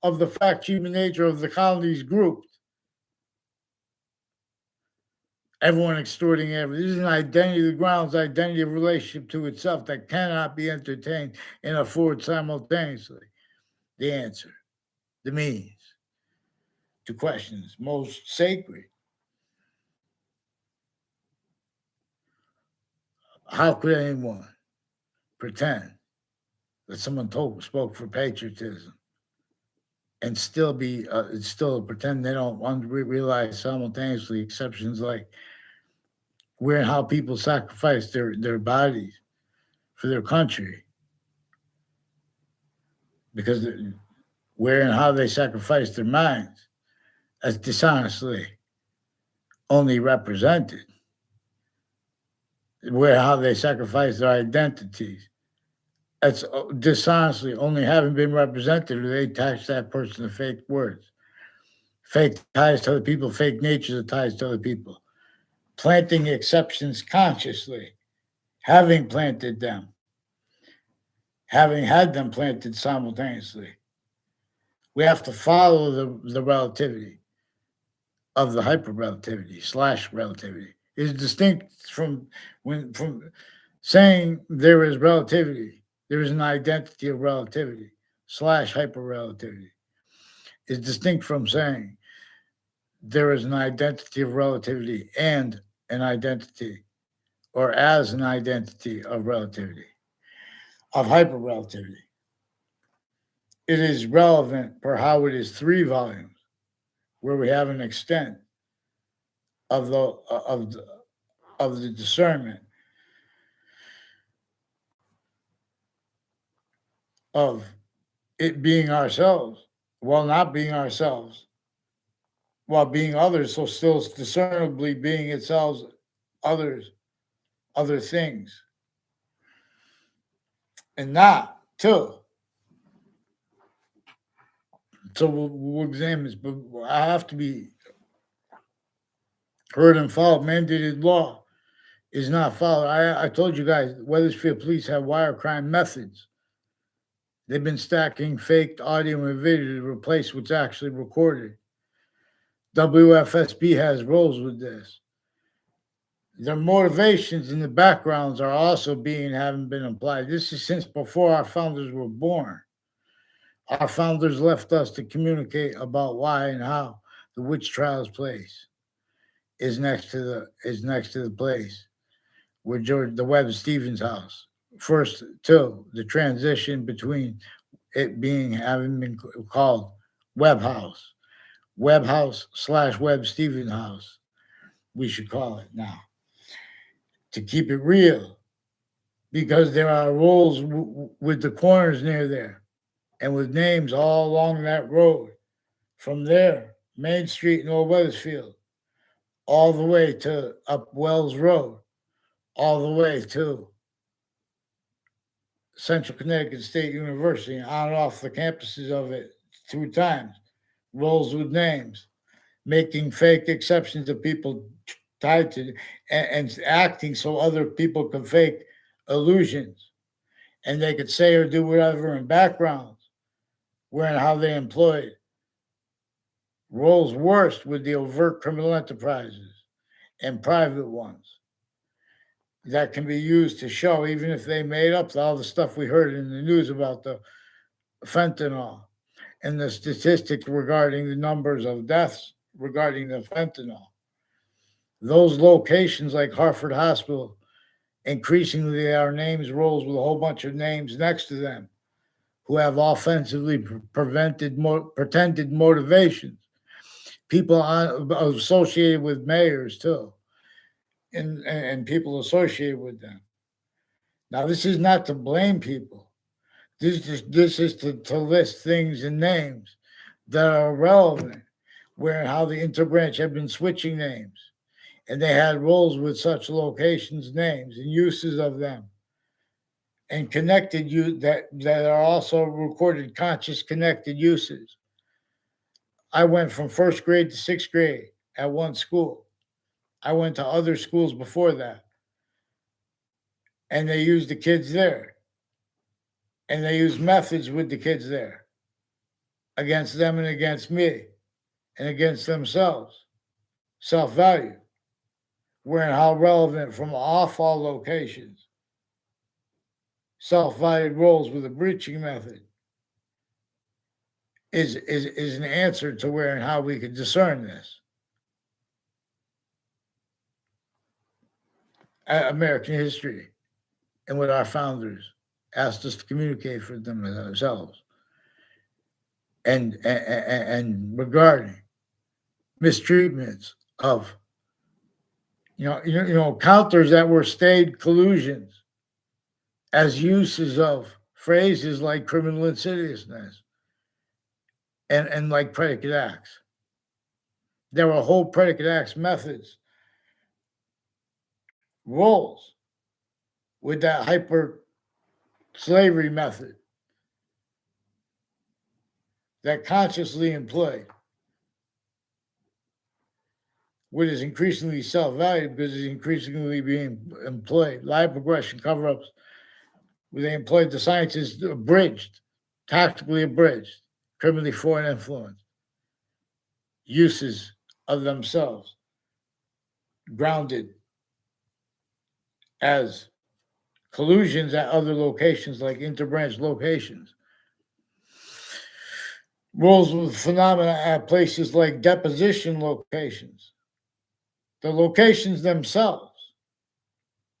of the fact human nature of the colonies grouped. Everyone extorting everything. This is an identity of the grounds, identity of relationship to itself that cannot be entertained and afford simultaneously. The answer, the means to questions most sacred. How could anyone pretend that someone spoke for patriotism and still pretend they don't realize simultaneously exceptions like where and how people sacrifice their bodies for their country, because where and how they sacrifice their minds as dishonestly only represented, where how they sacrifice their identities That's dishonestly only having been represented, or they attach that person to fake words, fake ties to other people, fake natures of ties to other people, planting exceptions consciously, having planted them, having had them planted simultaneously. We have to follow the relativity of the hyperrelativity / relativity. Is distinct from saying there is relativity, there is an identity of relativity / hyperrelativity. Is distinct from saying there is an identity of relativity and an identity, or as an identity of relativity, of hyperrelativity. It is relevant for how it is 3 volumes, where we have an extent of the discernment of it being ourselves while not being ourselves, while being others, so still discernibly being itself, others, other things, and not too. So we'll examine this, but I have to be heard and followed. Mandated law is not followed. I told you guys, Wethersfield police have wire crime methods. They've been stacking faked audio and video to replace what's actually recorded. WFSB has roles with this. Their motivations and the backgrounds are also haven't been applied. This is since before our founders were born. Our founders left us to communicate about why and how the witch trials place is next to the place where the Webb Stevens house. First, two, the transition between it having been called Webb House / Webb Stevens house, we should call it now, to keep it real, because there are roles with the corners near there and with names all along that road, from there, Main Street in Old Wethersfield, all the way to up Wells Road, all the way to Central Connecticut State University, and on and off the campuses of it 2 times, roles with names, making fake exceptions of people tied to and acting so other people can fake illusions, and they could say or do whatever in backgrounds, where and how they employed roles worst with the overt criminal enterprises and private ones that can be used to show, even if they made up all the stuff we heard in the news about the fentanyl and the statistics regarding the numbers of deaths regarding the fentanyl. Those locations like Hartford Hospital, increasingly are names, roles with a whole bunch of names next to them who have offensively pretended motivations. People associated with mayors too, and people associated with them. Now, this is not to blame people. This is to list things and names that are relevant, where and how the interbranch have been switching names, and they had roles with such locations, names, and uses of them, and connected that are also recorded conscious connected uses. I went from 1st grade to 6th grade at one school. I went to other schools before that, and they used the kids there, and they used methods with the kids there against them and against me and against themselves. Self-value, where and how relevant from off all locations. Self-valued roles with a breaching method is an answer to where and how we can discern this. American history and what our founders asked us to communicate for them themselves, and regarding mistreatments of counters that were staged collusions as uses of phrases like criminal insidiousness and like predicate acts. There were whole predicate acts methods, roles with that slavery method that consciously employed, what is increasingly self-valued because it's increasingly being employed. Lie, progression, cover-ups, where they employed the sciences abridged, tactically abridged, criminally foreign influence, uses of themselves, grounded as collusions at other locations like interbranch locations. Roles with phenomena at places like deposition locations, the locations themselves,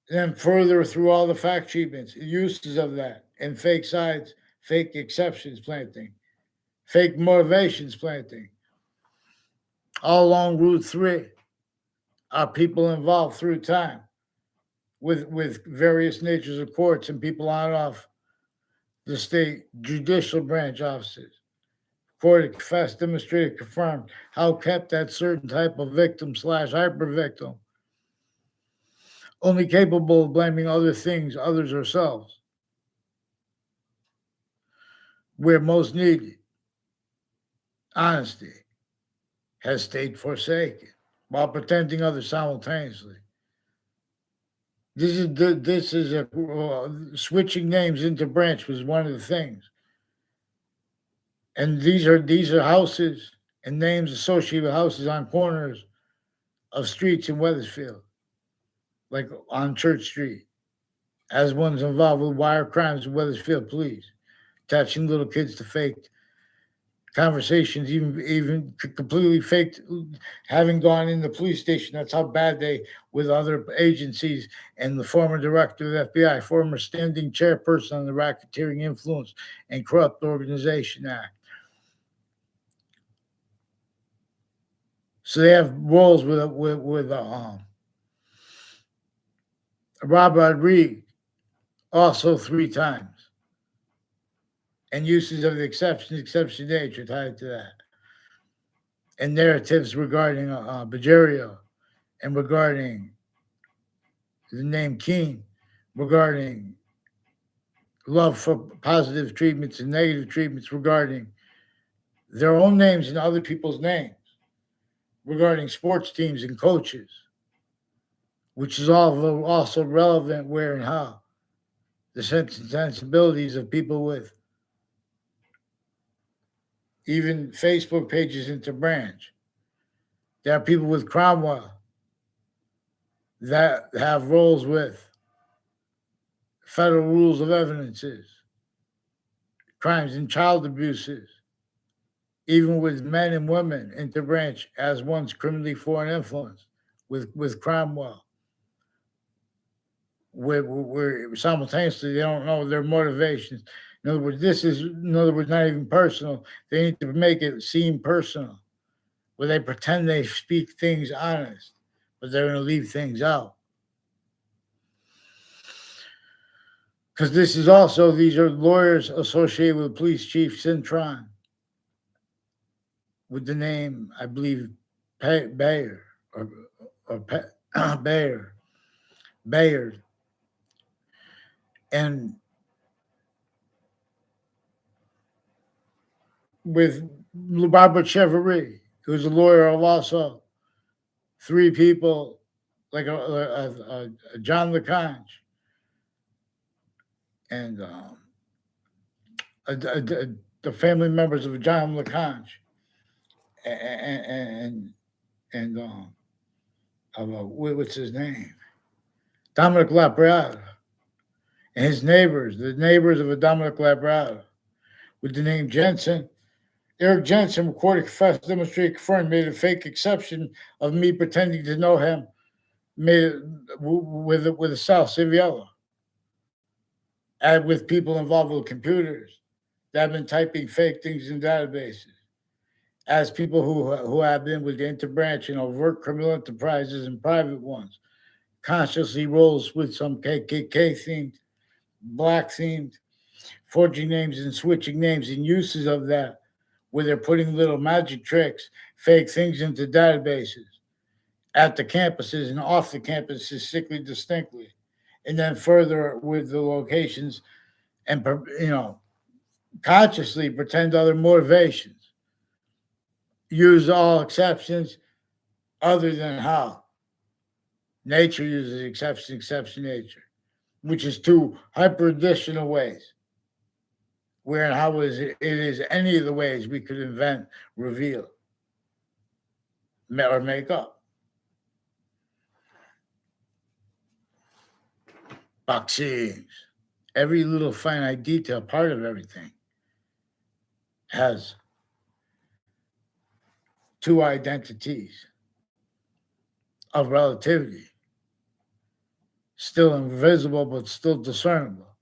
then further through all the fact treatments, uses of that, and fake sides, fake exceptions planting, fake motivations planting. All along Route 3 are people involved through time with various natures of courts and people on and off the state judicial branch offices. Court confessed, demonstrated, confirmed, how kept that certain type of victim / hyper victim only capable of blaming other things, others, ourselves, where most needed. Honesty has stayed forsaken while pretending others simultaneously. This is a switching names into branch was one of the things, and these are houses and names associated with houses on corners of streets in Wethersfield, like on Church Street, as ones involved with wire crimes in Wethersfield police, attaching little kids to fake conversations, even completely faked, having gone in the police station. That's how bad they, with other agencies, and the former director of the FBI, former standing chairperson on the Racketeering Influence and Corrupt Organization Act. So they have roles with Rob Rodriguez, also 3 times, and uses of the exception nature tied to that, and narratives regarding Bajario, and regarding the name Keene, regarding love for positive treatments and negative treatments, regarding their own names and other people's names, regarding sports teams and coaches, which is all also relevant where and how. The sensibilities of people with even Facebook pages into branch. There are people with Cromwell that have roles with federal rules of evidences, crimes and child abuses, even with men and women interbranch as one's criminally foreign influence with Cromwell. Where simultaneously they don't know their motivations. In other words, not even personal. They need to make it seem personal, where they pretend they speak things honest, but they're going to leave things out. Because these are lawyers associated with Police Chief Cintron, with the name, I believe, Bayer or Bayard. And with Robert Chevrolet, who's a lawyer of also 3 people, like a John LeConte, and the family members of John LeConte, and what's his name? Dominic Labrada, and his neighbors, the neighbors of a Dominic Labrada, with the name Jensen. Eric Jensen recorded, confessed, demonstrated, confirmed, made a fake exception of me pretending to know him, made it with a South Civiello, and with people involved with computers that have been typing fake things in databases, as people who have been with the interbranch and overt criminal enterprises and private ones, consciously rolls with some KKK themed, black themed, forging names and switching names and uses of that, where they're putting little magic tricks, fake things into databases at the campuses and off the campuses, sickly distinctly. And then further with the locations and consciously pretend other motivations, use all exceptions other than how nature uses exception nature, which is two hyper additional ways. Where and how it is any of the ways we could invent, reveal, or make up. Vaccines. Every little finite detail, part of everything, has two identities of relativity, still invisible but still discernible,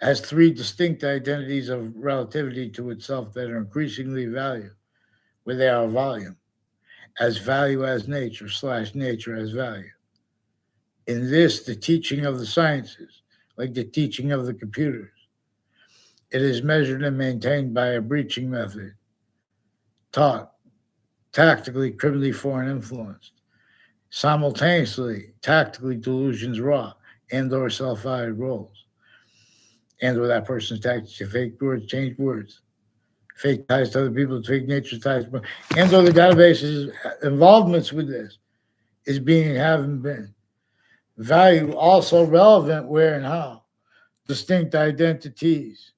has three distinct identities of relativity to itself that are increasingly valued, where they are volume, as value as nature / nature as value. In this, the teaching of the sciences, like the teaching of the computers, it is measured and maintained by a breaching method, taught, tactically, criminally foreign influenced, simultaneously, tactically delusions wrought, and or self-valued roles, and or that person's tactics to fake words, change words, fake ties to other people, fake nature ties, and or the database's involvements with this is being haven't been. Value also relevant where and how distinct identities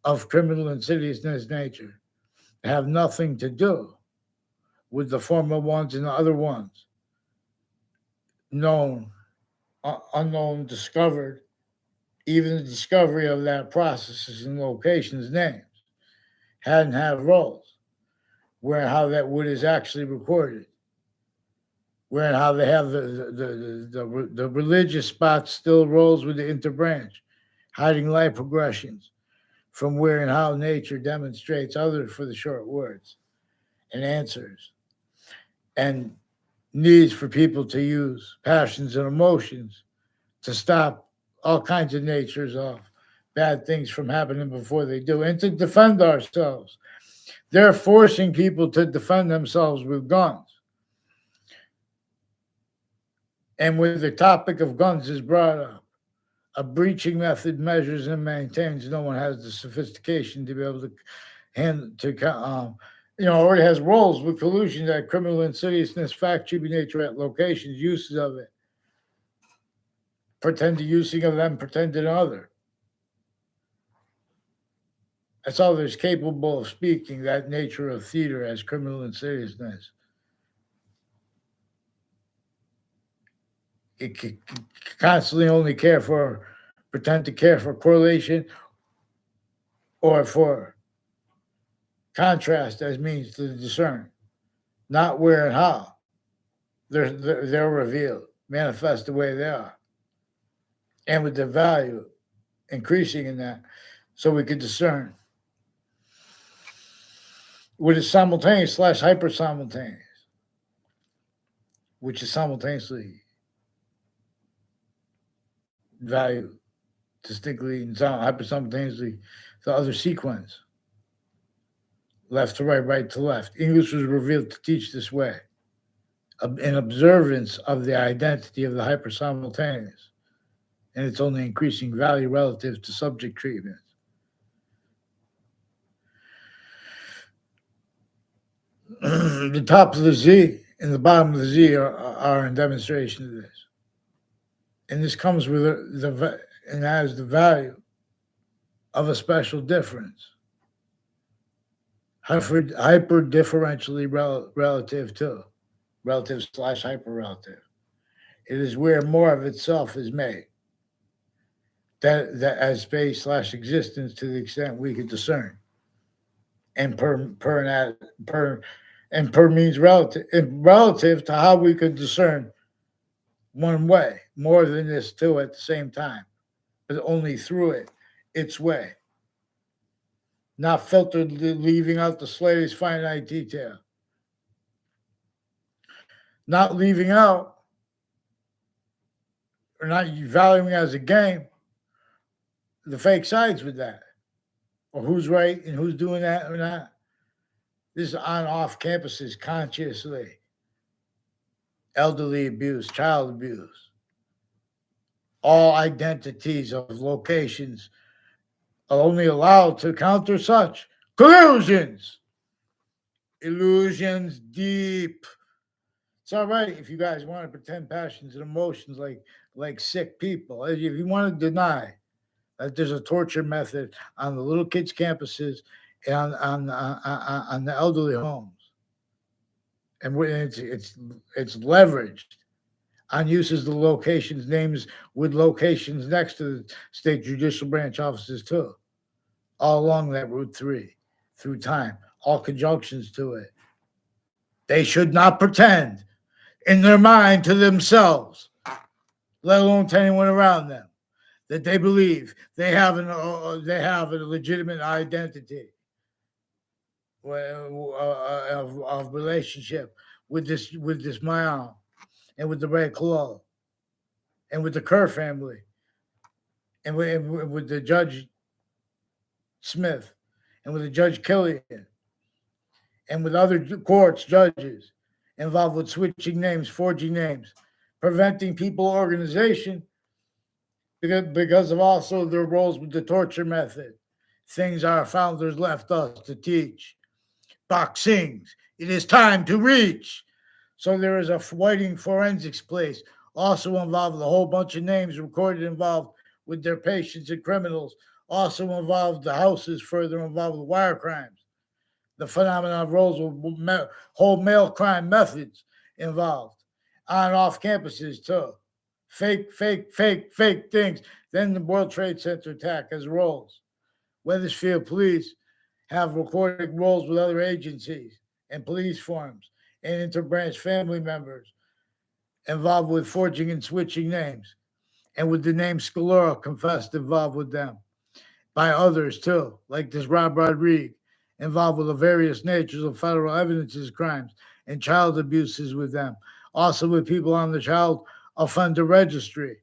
of criminal insidiousness nature have nothing to do with the former ones and the other ones, known, unknown, discovered. Even the discovery of that processes and locations names hadn't have roles, where and how that wood is actually recorded, where and how they have the religious spots still rolls with the interbranch, hiding life progressions from where and how nature demonstrates others for the short words and answers and needs for people to use passions and emotions to stop all kinds of natures of bad things from happening before they do and to defend ourselves. They're forcing people to defend themselves with guns. And when the topic of guns is brought up, a breaching method measures and maintains. No one has the sophistication to be able to already has roles with collusion, that criminal insidiousness, fact, cheapy nature at locations, uses of it, pretended using of them, pretended other. That's all there's capable of speaking, that nature of theater as criminal insidiousness. It can constantly only pretend to care for correlation or for contrast as means to discern, not where and how they're revealed, manifest the way they are, and with the value increasing in that, so we could discern what is simultaneous / hyper simultaneous, which is simultaneously value distinctly and hyper simultaneously the other sequence, left to right, right to left. English was revealed to teach this way, in observance of the identity of the hyper simultaneous, and its only increasing value relative to subject treatment. The top of the Z and the bottom of the Z are in demonstration of this. And this comes with and has the value of a special difference, hyper differentially relative to, relative / hyper relative. It is where more of itself is made, that as space / existence to the extent we could discern. And per means relative to how we could discern one way, more than this two at the same time, but only through its way. Not filtered, leaving out the slightest finite detail. Not leaving out or not valuing as a game the fake sides with that, or who's right and who's doing that or not. This is on off campuses consciously. Elderly abuse, child abuse, all identities of locations are only allowed to counter such collusions, illusions deep. It's all right if you guys want to pretend passions and emotions like sick people. If you want to deny that there's a torture method on the little kids' campuses and on the elderly homes, and it's leveraged on uses the locations names with locations next to the state judicial branch offices too, all along that Route 3 through time, all conjunctions to it. They should not pretend in their mind to themselves, let alone to anyone around them, that they believe they have a legitimate identity of relationship with this Mayan and with the Red Claw and with the Kerr family and with the Judge Smith and with the Judge Killian and with other courts, judges involved with switching names, forging names, preventing people organization because of also their roles with the torture method. Things our founders left us to teach. Boxings, it is time to reach. So there is a fighting forensics place, also involved with a whole bunch of names recorded involved with their patients and criminals, also involved the houses further involved with wire crimes. The phenomenon of roles with whole male crime methods involved on and off campuses too. Fake things. Then the World Trade Center attack as roles. Wethersfield police have recorded roles with other agencies and police forms and interbranch family members involved with forging and switching names, and with the name Scalora confessed involved with them by others too, like this Rob Rodriguez, involved with the various natures of federal evidences crimes and child abuses with them, also with people on the child offender registry.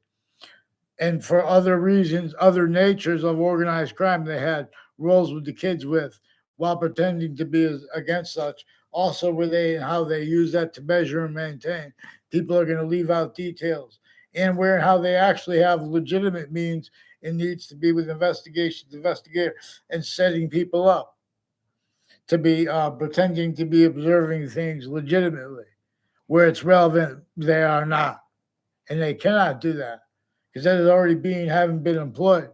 And for other reasons, other natures of organized crime they had roles with the kids with while pretending to be against such. Also, where they and how they use that to measure and maintain. People are going to leave out details and where and how they actually have legitimate means and needs to be with investigator, and setting people up to be pretending to be observing things legitimately. Where it's relevant, they are not. And they cannot do that because that is already having been employed.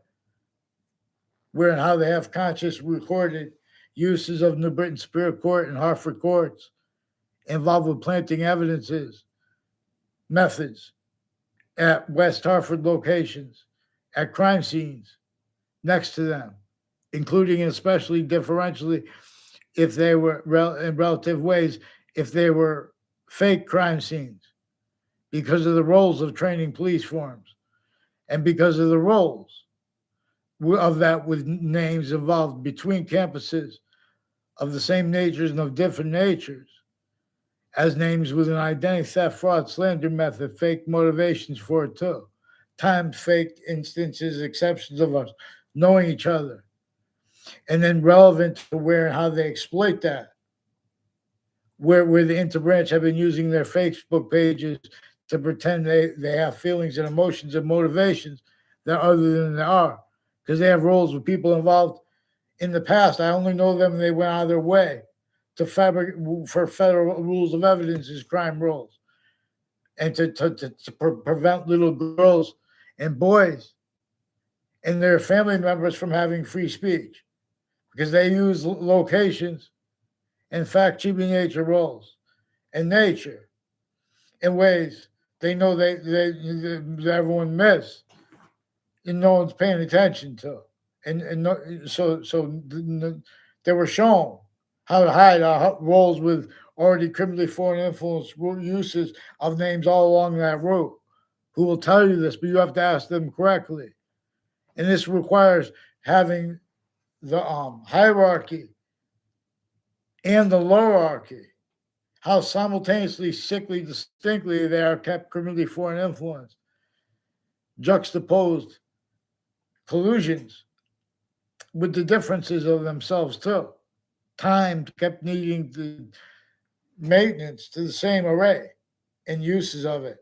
Where and how they have conscious recorded uses of New Britain Superior Court and Hartford courts involved with planting evidences, methods at West Hartford locations, at crime scenes next to them, including and especially differentially if they were in relative ways, if they were fake crime scenes because of the roles of training police forms and because of the roles of that with names involved between campuses of the same natures and of different natures as names with an identity theft, fraud, slander method, fake motivations for it too. Timed fake instances, exceptions of us knowing each other. And then relevant to where and how they exploit that. Where the interbranch have been using their Facebook pages to pretend they have feelings and emotions and motivations that are other than they are. Because they have roles with people involved in the past. I only know them and they went out of their way to for federal rules of evidence as crime roles. And to prevent little girls and boys and their family members from having free speech. Because they use locations and fact-cheating nature roles and nature in ways they know that everyone missed and no one's paying attention to. And so they were shown how to hide roles with already criminally foreign influence uses of names all along that route. Who will tell you this, but you have to ask them correctly. And this requires having the hierarchy and the lowerarchy, how simultaneously, sickly, distinctly they are kept criminally foreign influence, juxtaposed collusions with the differences of themselves too. Time kept needing the maintenance to the same array and uses of it.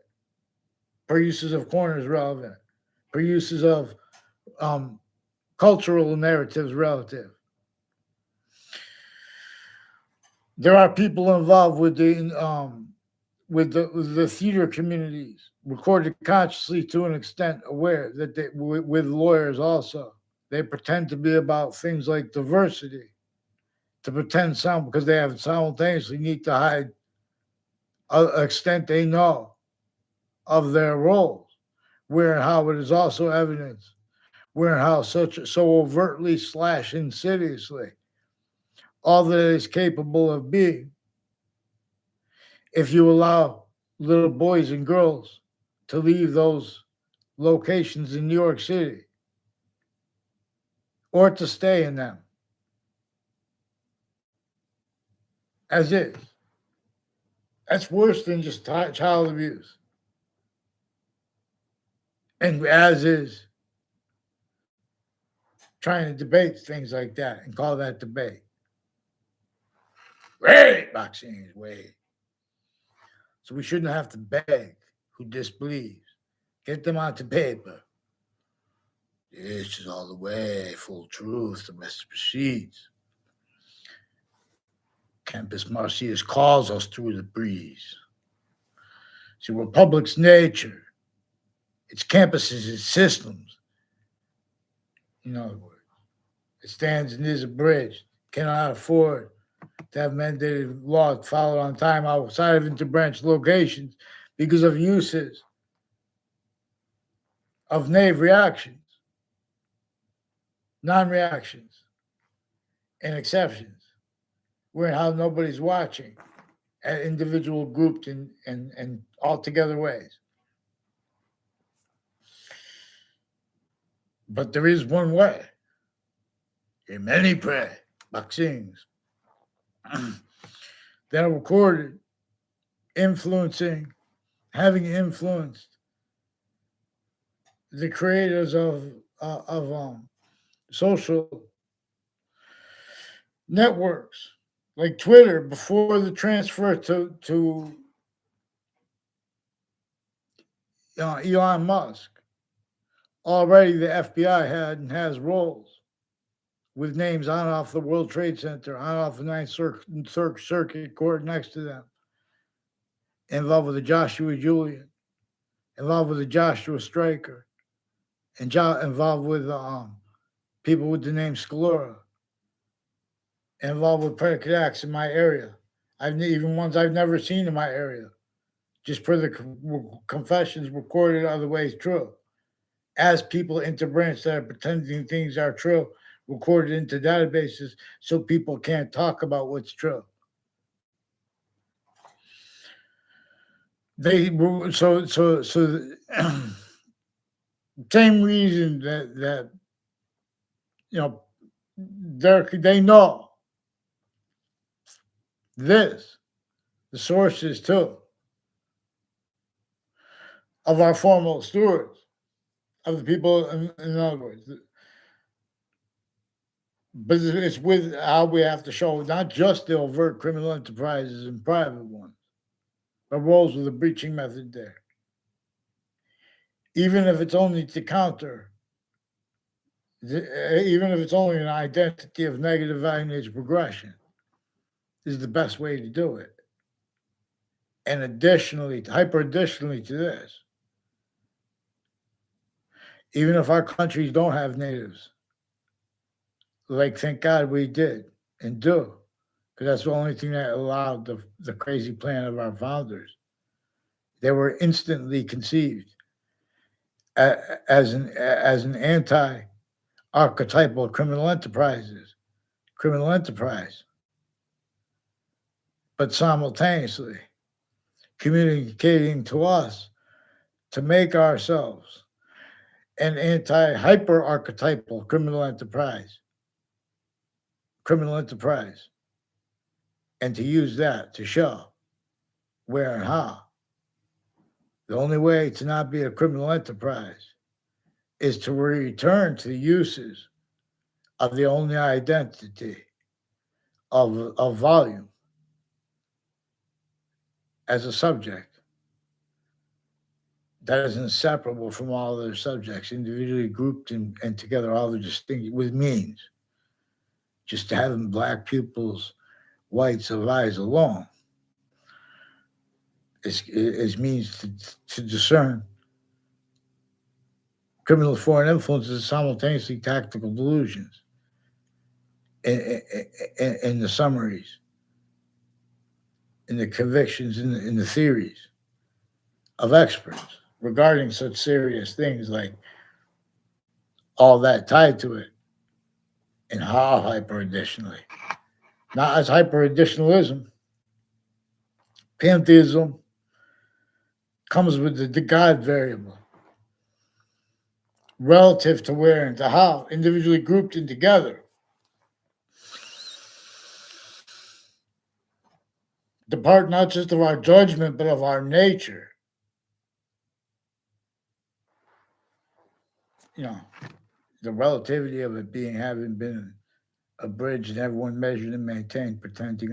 Per uses of corners relevant, per uses of cultural narratives relative. There are people involved with the theater communities, recorded consciously to an extent, aware that with lawyers also. They pretend to be about things like diversity, to pretend some because they have simultaneously need to hide an extent they know of their roles, where and how it is also evidence, where and how so overtly / insidiously all that it is capable of being if you allow little boys and girls to leave those locations in New York City or to stay in them as is. That's worse than just child abuse. And as is trying to debate things like that and call that debate. Right, boxing is way. So we shouldn't have to beg who disbelieves. Get them onto paper. This is all the way, full truth, the rest proceeds. Campus Marcius calls us through the breeze. See, Republic's nature, its campuses, its systems, in other words, it stands and is abridged, cannot afford to have mandated laws followed on time outside of interbranch locations because of uses of naive reactions, non-reactions, and exceptions, where how nobody's watching at individual grouped and altogether ways. But there is one way. In many pray, vaccines, that are recorded, having influenced the creators of social networks like Twitter before the transfer to Elon Musk. Already the FBI had and has roles with names on and off the World Trade Center, on and off the Ninth Circuit Court next to them, involved with the Joshua Julian, involved with the Joshua Stryker, and involved with people with the name Scalura, involved with predicate acts in my area. Even ones I've never seen in my area, just per the confessions recorded other ways true. As people interbranch that are pretending things are true, recorded into databases so people can't talk about what's true. Same reason that they know this, the sources too, of our formal stewards, of the people, in other words. But it's with how we have to show not just the overt criminal enterprises and private ones, but roles with the breaching method there. Even if it's only to counter, even if it's only an identity of negative value nature progression, is the best way to do it. And additionally to this, even if our countries don't have natives, like thank God we did and do, because that's the only thing that allowed the crazy plan of our founders. They were instantly conceived as an anti-archetypal criminal enterprise, but simultaneously communicating to us to make ourselves an anti-hyper-archetypal criminal enterprise, and to use that to show where and how. The only way to not be a criminal enterprise is to return to the uses of the only identity of volume as a subject that is inseparable from all other subjects, individually grouped and together, all the distinct with means. Just having black pupils, whites of eyes alone is means to discern criminal foreign influences, simultaneously tactical delusions in the summaries, in the convictions, in the theories of experts regarding such serious things like all that tied to it, and how hyper additionally. Not as hyper additionalism. Pantheism comes with the God variable relative to where and to how, individually grouped and together. The part not just of our judgment, but of our nature. You know, the relativity of it having been abridged and everyone measured and maintained, pretending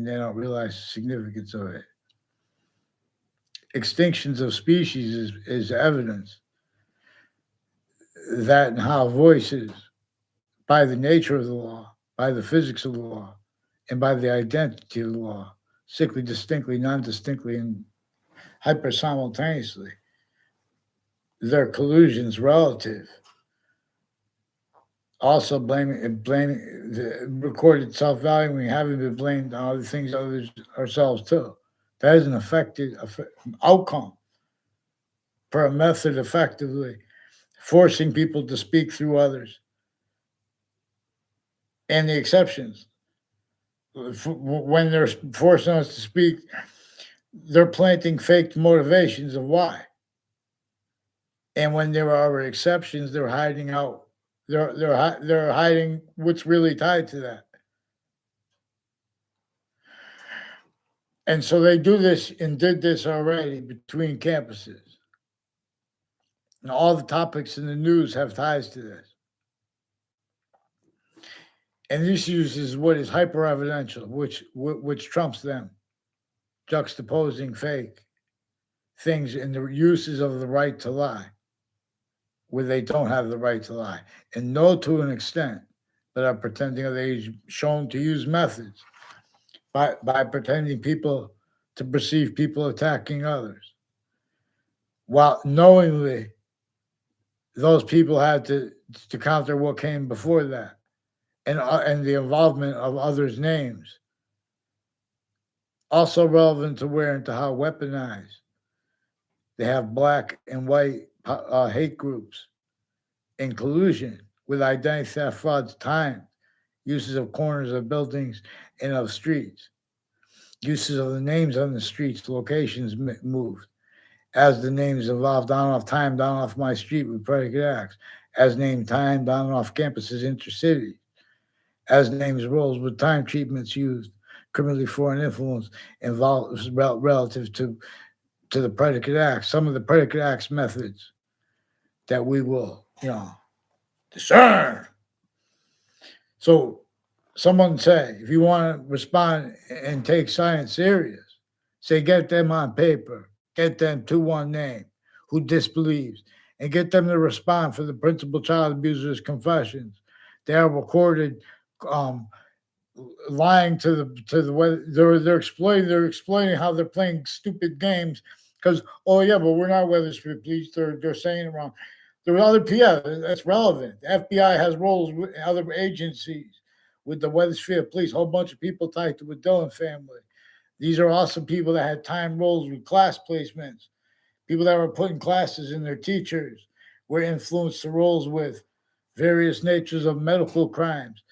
they don't realize the significance of it. Extinctions of species is evidence that and how voices, by the nature of the law, by the physics of the law, and by the identity of the law, sickly, distinctly, non-distinctly, and hyper simultaneously, their collusions relative. Also blaming the recorded self-valuing, having been blamed on other things others ourselves too. That is an effective outcome for a method effectively forcing people to speak through others. And the exceptions, when they're forcing us to speak, they're planting fake motivations of why. And when there are exceptions, they're hiding out. They're hiding what's really tied to that. And so they do this and did this already between campuses. And all the topics in the news have ties to this. And this uses what is hyper evidential, which trumps them, juxtaposing fake things in the uses of the right to lie, where they don't have the right to lie, and know to an extent that are pretending they're shown to use methods by pretending people to perceive people attacking others, while knowingly those people had to counter what came before that, and the involvement of others' names. Also relevant to where and to how weaponized. They have black and white hate groups in collusion with identity theft frauds, time, uses of corners of buildings and of streets, uses of the names on the streets, locations moved. As the names evolved down off time, down off my street with predicate acts, as name time, down off campuses, intercity, as names roles with time treatments used, criminally foreign influence involved relative to the predicate acts, some of the predicate acts methods that we will, discern. So someone say, if you want to respond and take science serious, say get them on paper, get them to one name who disbelieves, and get them to respond for the principal child abuser's confessions. They are recorded lying to the way they're explaining how they're playing stupid games because but we're not Weathersfield police. They're saying it wrong. There are other that's relevant. The FBI has roles with other agencies with the Weathersfield police. A whole bunch of people tied to the Dillon family. These are also people that had time roles with class placements. People that were putting classes in their teachers were influenced the roles with various natures of medical crimes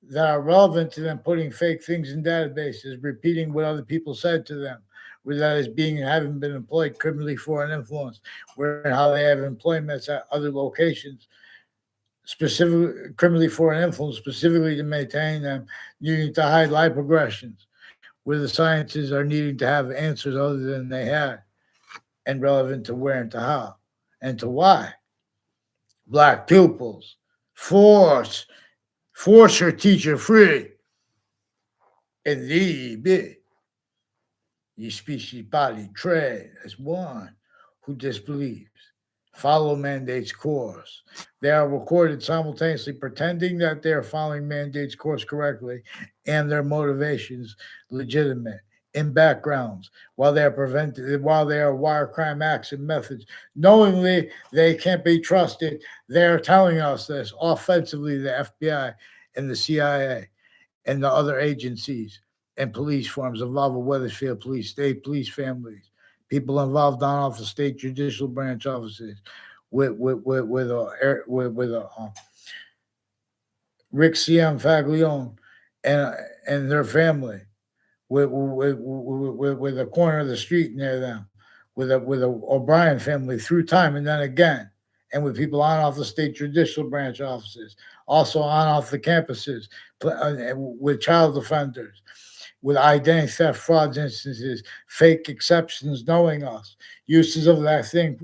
that are relevant to them putting fake things in databases, repeating what other people said to them, where that is having been employed criminally for an influence, where and how they have employments at other locations, specifically criminally for an influence, specifically to maintain them, needing to hide life progressions, where the sciences are needing to have answers other than they had, and relevant to where and to how, and to why. Black pupils, force your teacher free. And the species body trade as one who disbelieves. Follow mandate's course. They are recorded simultaneously pretending that they are following mandate's course correctly and their motivations legitimate in backgrounds while they are wire crime acts and methods. Knowingly they can't be trusted. They're telling us this offensively, the FBI and the CIA and the other agencies and police forms involved with Weathersfield Police, state police families, people involved on off the state judicial branch offices, with Rick C.M. Faglione and their family, with a corner of the street near them, with a O'Brien family through time and then again, and with people on off the state judicial branch offices, also on off the campuses, with child offenders, with identity theft, frauds instances, fake exceptions, knowing us, uses of that thing,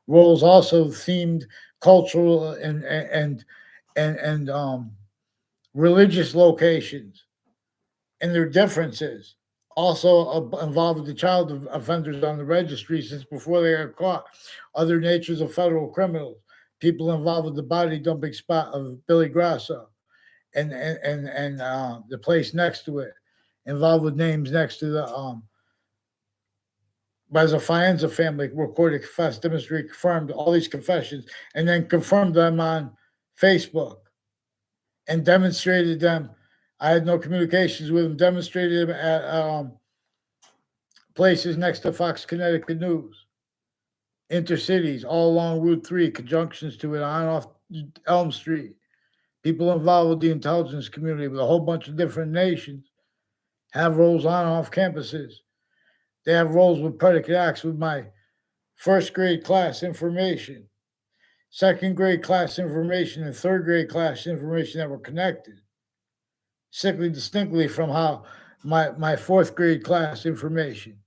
roles also themed cultural and religious locations and their differences. Also involved with the child offenders on the registry since before they are caught. Other natures of federal criminals, people involved with the body dumping spot of Billy Grasso and the place next to it, involved with names next to the by the Fienza family, recorded, confessed, demonstrated, confirmed all these confessions, and then confirmed them on Facebook and demonstrated them. I had no communications with them. Demonstrated them at places next to Fox Connecticut News, intercities, all along Route 3, conjunctions to it on off Elm Street. People involved with the intelligence community with a whole bunch of different nations have roles on and off campuses. They have roles with predicate acts with my first grade class information, second grade class information, and third grade class information that were connected. Simply distinctly from how my fourth grade class information,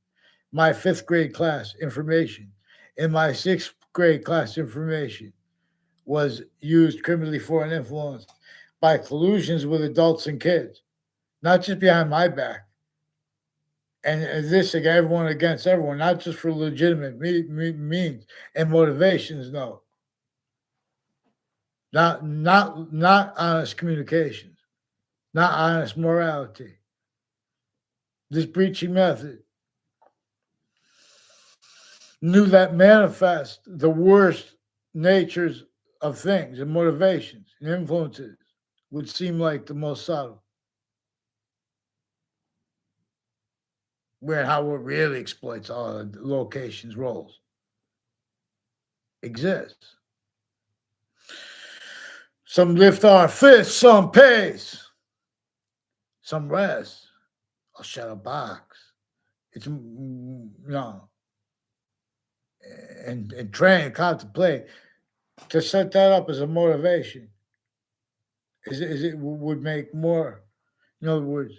my fifth grade class information, and my sixth grade class information was used criminally for and influenced by collusions with adults and kids, not just behind my back. And this everyone against everyone, not just for legitimate means and motivations. No, not honest communications, not honest morality. This breaching method knew that manifest the worst natures of things and motivations and influences would seem like the most subtle. Where how it really exploits all the locations, roles exists. Some lift our fists, some pace, some rest, or shadow box. It's and train, contemplate to set that up as a motivation. Is it would make more? In other words,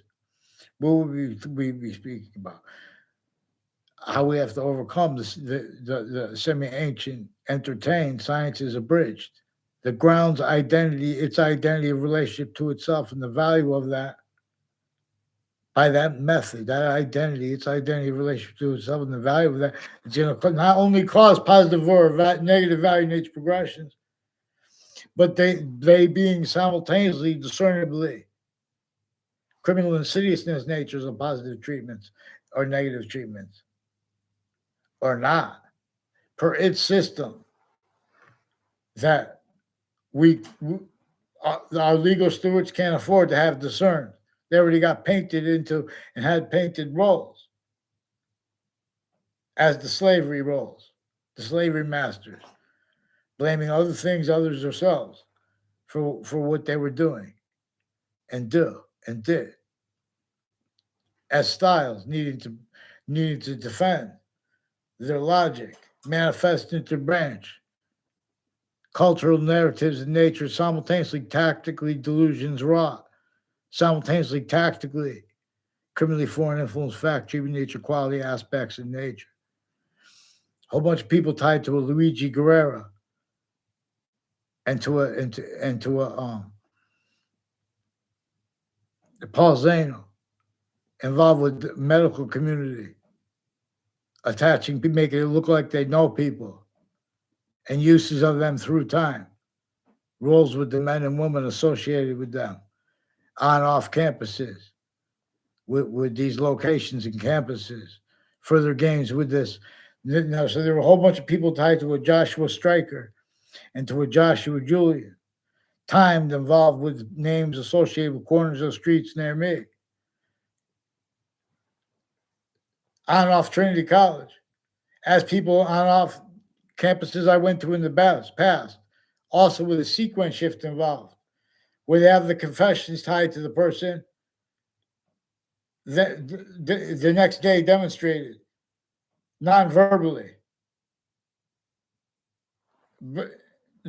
what would we be speaking about? How we have to overcome the semi-ancient, entertained science is abridged. The ground's identity, its identity of relationship to itself, and the value of that by that method, that identity, its identity of relationship to itself, and the value of that, it's going to not only cause positive or negative value nature progressions, but they being simultaneously discernibly criminal insidiousness natures of positive treatments or negative treatments or not per its system that our legal stewards can't afford to have discerned. They already got painted into and had painted roles as the slavery roles, the slavery masters, blaming other things, others themselves for what they were doing and did. As styles needing to defend their logic, manifest into branch, cultural narratives in nature, simultaneously tactically delusions wrought, simultaneously tactically criminally foreign influence fact treatment nature quality aspects in nature. A whole bunch of people tied to a Luigi Guerrera and to a Paul Zano involved with the medical community attaching, making it look like they know people, and uses of them through time, roles with the men and women associated with them, on off campuses, with these locations and campuses, further games with this. Now, so there were a whole bunch of people tied to a Joshua Stryker and to a Joshua Julian, timed, involved with names associated with corners of streets near me. On off Trinity College, as people on off campuses I went to in the past, also with a sequence shift involved, where they have the confessions tied to the person that the next day demonstrated non-verbally. But,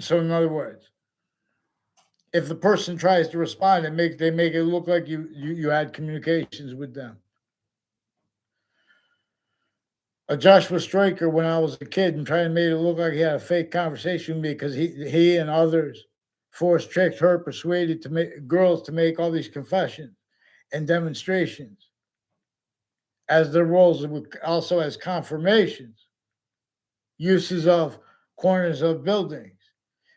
so in other words, if the person tries to respond, they make it look like you had communications with them. A Joshua Stryker, when I was a kid, and trying to make it look like he had a fake conversation with me because he and others forced, tricked her, persuaded to make girls to make all these confessions and demonstrations as their roles, also as confirmations, uses of corners of buildings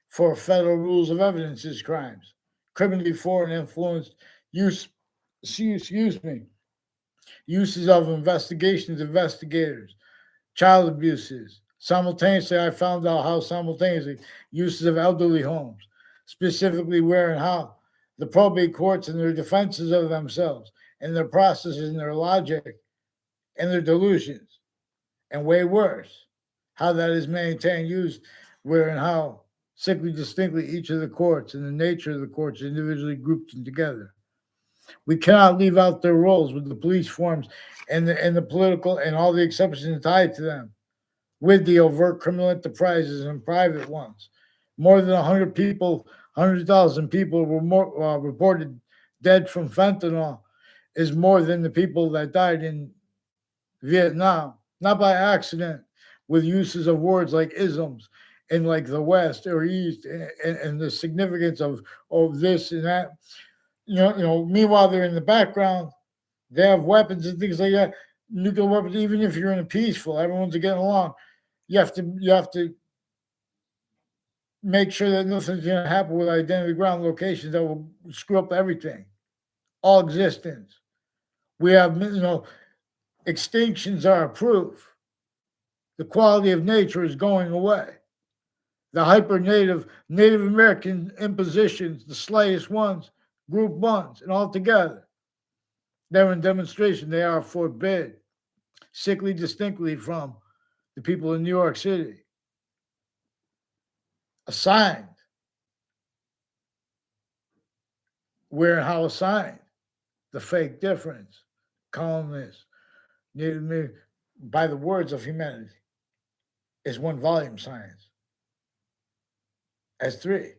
for federal rules of evidences crimes, criminally foreign influenced use, excuse me, uses of investigators, child abuses. Simultaneously, I found out how simultaneously uses of elderly homes, specifically where and how the probate courts and their defenses of themselves and their processes and their logic and their delusions, and way worse, how that is maintained, used, where and how simply distinctly each of the courts and the nature of the courts individually grouped them together. We cannot leave out their roles with the police forms and the political and all the exceptions tied to them, with the overt criminal enterprises and private ones. More than 100 people, 100,000 people were more, reported dead from fentanyl, is more than the people that died in Vietnam, not by accident, with uses of words like isms in like the West or East, and the significance of this and that. Meanwhile, they're in the background. They have weapons and things like that, nuclear weapons. Even if you're in a peaceful, everyone's getting along. You have to make sure that nothing's going to happen with identity ground locations that will screw up everything, all existence. We have, extinctions are a proof. The quality of nature is going away. The hyper Native American impositions, the slightest ones, group ones, and all together, they're in demonstration. They are forbid, sickly distinctly from the people in New York City. Assigned. Where and how assigned. The fake difference. Columnists. By the words of humanity. Is one volume science. As three.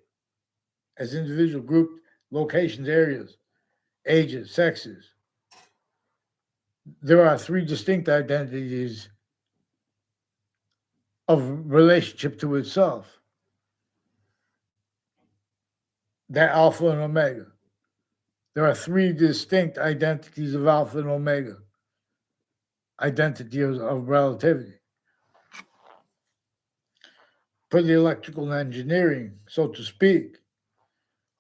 As individual grouped locations, areas, ages, sexes. There are three distinct identities of relationship to itself. That alpha and omega. There are three distinct identities of alpha and omega. Identity of relativity. For the electrical engineering, so to speak,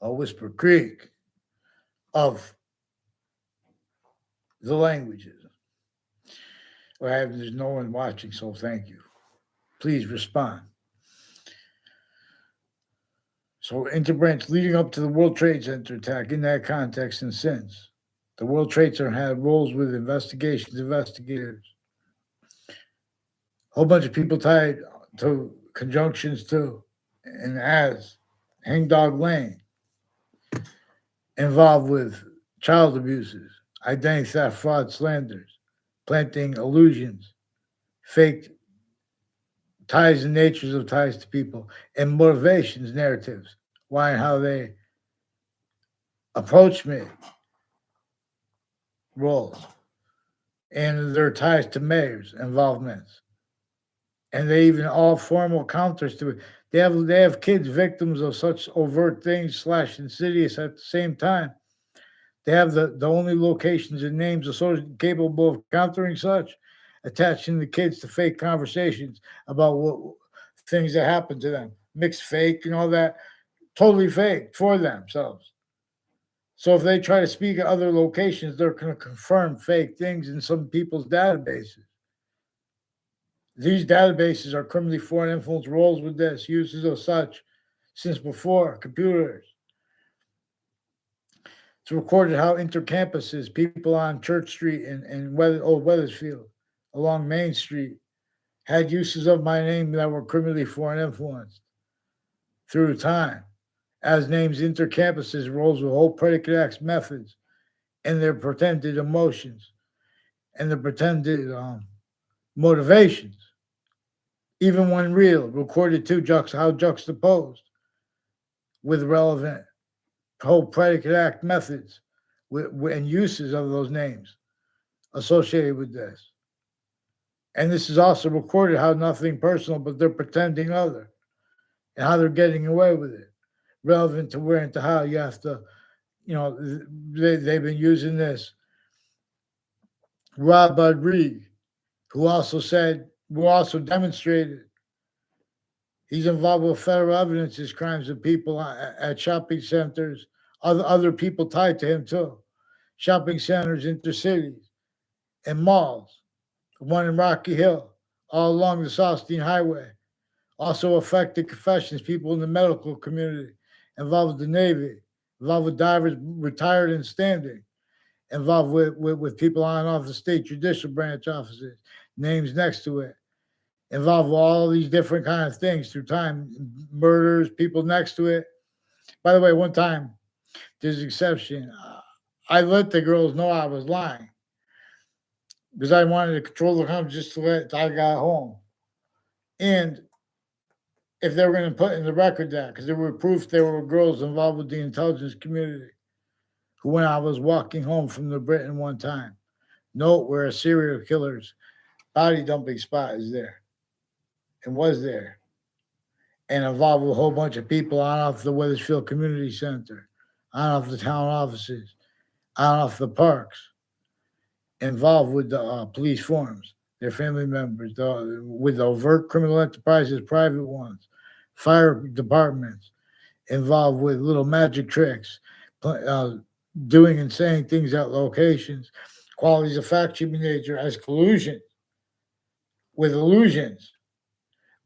a Whisper Creek of the languages. There's no one watching, so thank you. Please respond. So interbranch leading up to the World Trade Center attack in that context and since. The World Trade Center had roles with investigators. A whole bunch of people tied to conjunctions to and as Hangdog Lane, involved with child abuses, identity theft, fraud, slanders, planting illusions, fake ties and natures of ties to people, and motivations, narratives, why and how they approach me, roles, and their ties to mayors, involvements. And they even all formal counters to it. They have kids victims of such overt things / insidious at the same time. They have the only locations and names associated capable of countering such attaching the kids to fake conversations about what things that happen to them, mixed fake and all that, totally fake for themselves. So if they try to speak at other locations, they're going to confirm fake things in some people's databases. These databases are criminally foreign influence rolls with this, uses of such since before computers. It's recorded how intercampuses, people on Church Street and Old Weathersfield, along Main Street, had uses of my name that were criminally foreign influenced through time. As names intercampuses rolls with whole predicate acts methods and their pretended emotions and their pretended motivations, even when real, recorded to how juxtaposed with relevant whole predicate act methods and uses of those names associated with this. And this is also recorded how nothing personal, but they're pretending other and how they're getting away with it. Relevant to where and to how you have to, they've been using this. Rob Rodriguez, who also demonstrated he's involved with federal evidences, crimes of people at shopping centers, other people tied to him too. Shopping centers, intercities, and malls. One in Rocky Hill, all along the Southstein Highway. Also affected confessions, people in the medical community, involved with the Navy, involved with divers retired and standing, involved with people on and off the state judicial branch offices, names next to it, involved with all these different kind of things through time, murders, people next to it. By the way, one time, there's an exception. I let the girls know I was lying because I wanted to control the house just to let I got home. And if they were going to put in the record that, because there were proof there were girls involved with the intelligence community who, when I was walking home from the Britain one time, note where a serial killer's body dumping spot is there and was there and involved with a whole bunch of people on off the Weathersfield Community Center, on off the town offices, on off the parks, involved with the police forms, their family members, with overt criminal enterprises, private ones, fire departments, involved with little magic tricks, doing and saying things at locations, qualities of fact sheet nature as collusion with illusions,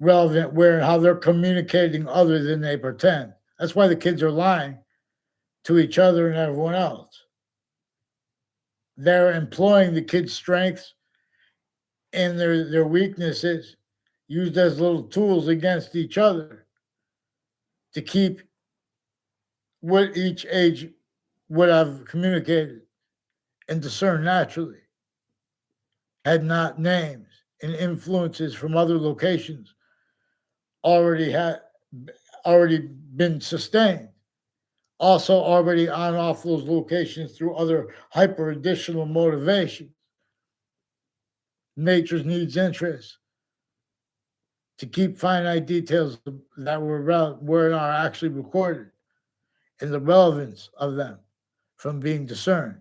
relevant where and how they're communicating other than they pretend. That's why the kids are lying to each other and everyone else. They're employing the kids' strengths and their weaknesses used as little tools against each other to keep what each age would have communicated and discerned naturally, had not names and influences from other locations already been sustained, also already on off those locations through other hyper additional motivations, nature's needs, interests, to keep finite details that were not actually recorded and the relevance of them from being discerned.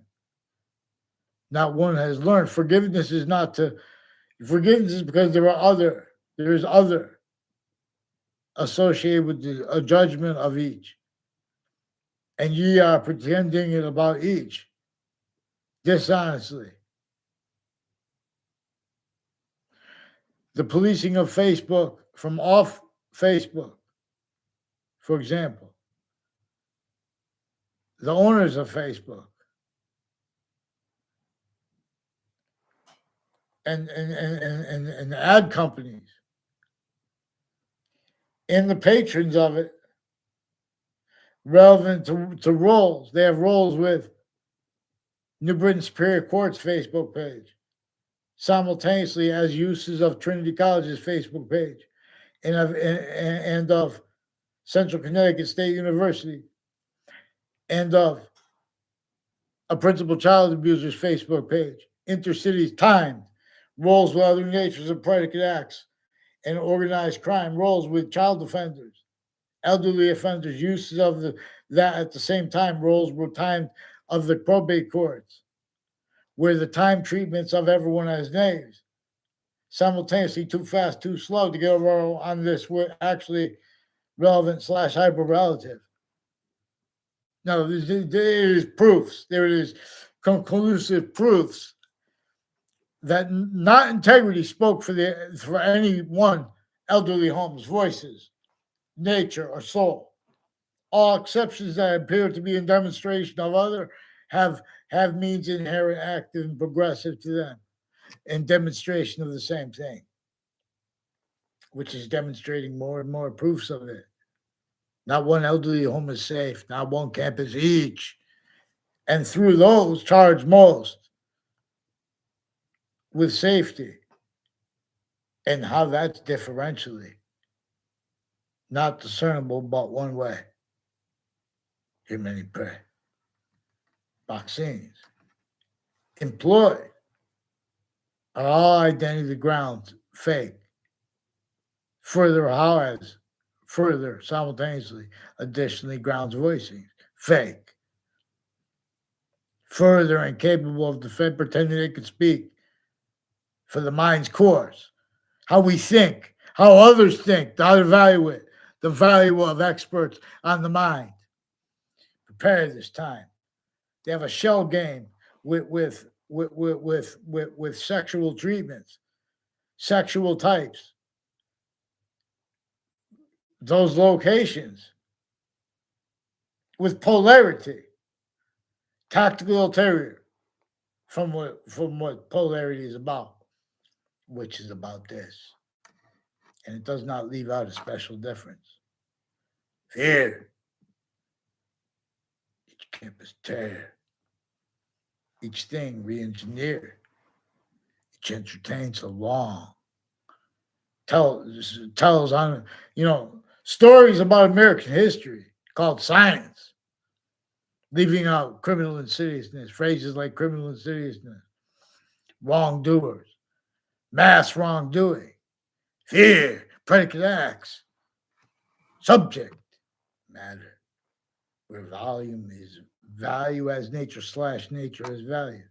Not one has learned. Forgiveness is because there's other associated with a judgment of each. And ye are pretending it about each dishonestly. The policing of Facebook from off Facebook, for example, the owners of Facebook and the ad companies and the patrons of it, relevant to roles. They have roles with New Britain Superior Court's Facebook page, simultaneously as uses of Trinity College's Facebook page and of Central Connecticut State University and of a principal child abuser's Facebook page. Intercities timed, roles with other natures of predicate acts and organized crime, roles with child offenders, elderly offenders, uses of that at the same time, roles were timed of the probate courts, where the time treatments of everyone as names simultaneously too fast, too slow to get over on this actually relevant / hyper relative. No, there is proofs. There is conclusive proofs that not integrity spoke for any one elderly home's voices, nature, or soul. All exceptions that appear to be in demonstration of other have means inherent, active, and progressive to them in demonstration of the same thing, which is demonstrating more and more proofs of it. Not one elderly home is safe, not one campus each. And through those charged most with safety and how that's differentially not discernible but one way. Hear many pray. Vaccines employed are all identity grounds fake. Further simultaneously, additionally grounds voicing fake. Further incapable of pretending they could speak for the mind's course, how we think, how others think, how to evaluate the value of experts on the mind. Prepare this time. They have a shell game with sexual treatments, sexual types, those locations, with polarity, tactical ulterior from what polarity is about, which is about this. And it does not leave out a special difference. Fear. Each campus tear. Each thing re-engineer. Each entertain so long. Tells on, stories about American history called science, leaving out criminal insidiousness, phrases like criminal insidiousness, wrongdoers, mass wrongdoing, fear, predicate acts, subject matter, where volume is value as nature / nature as value,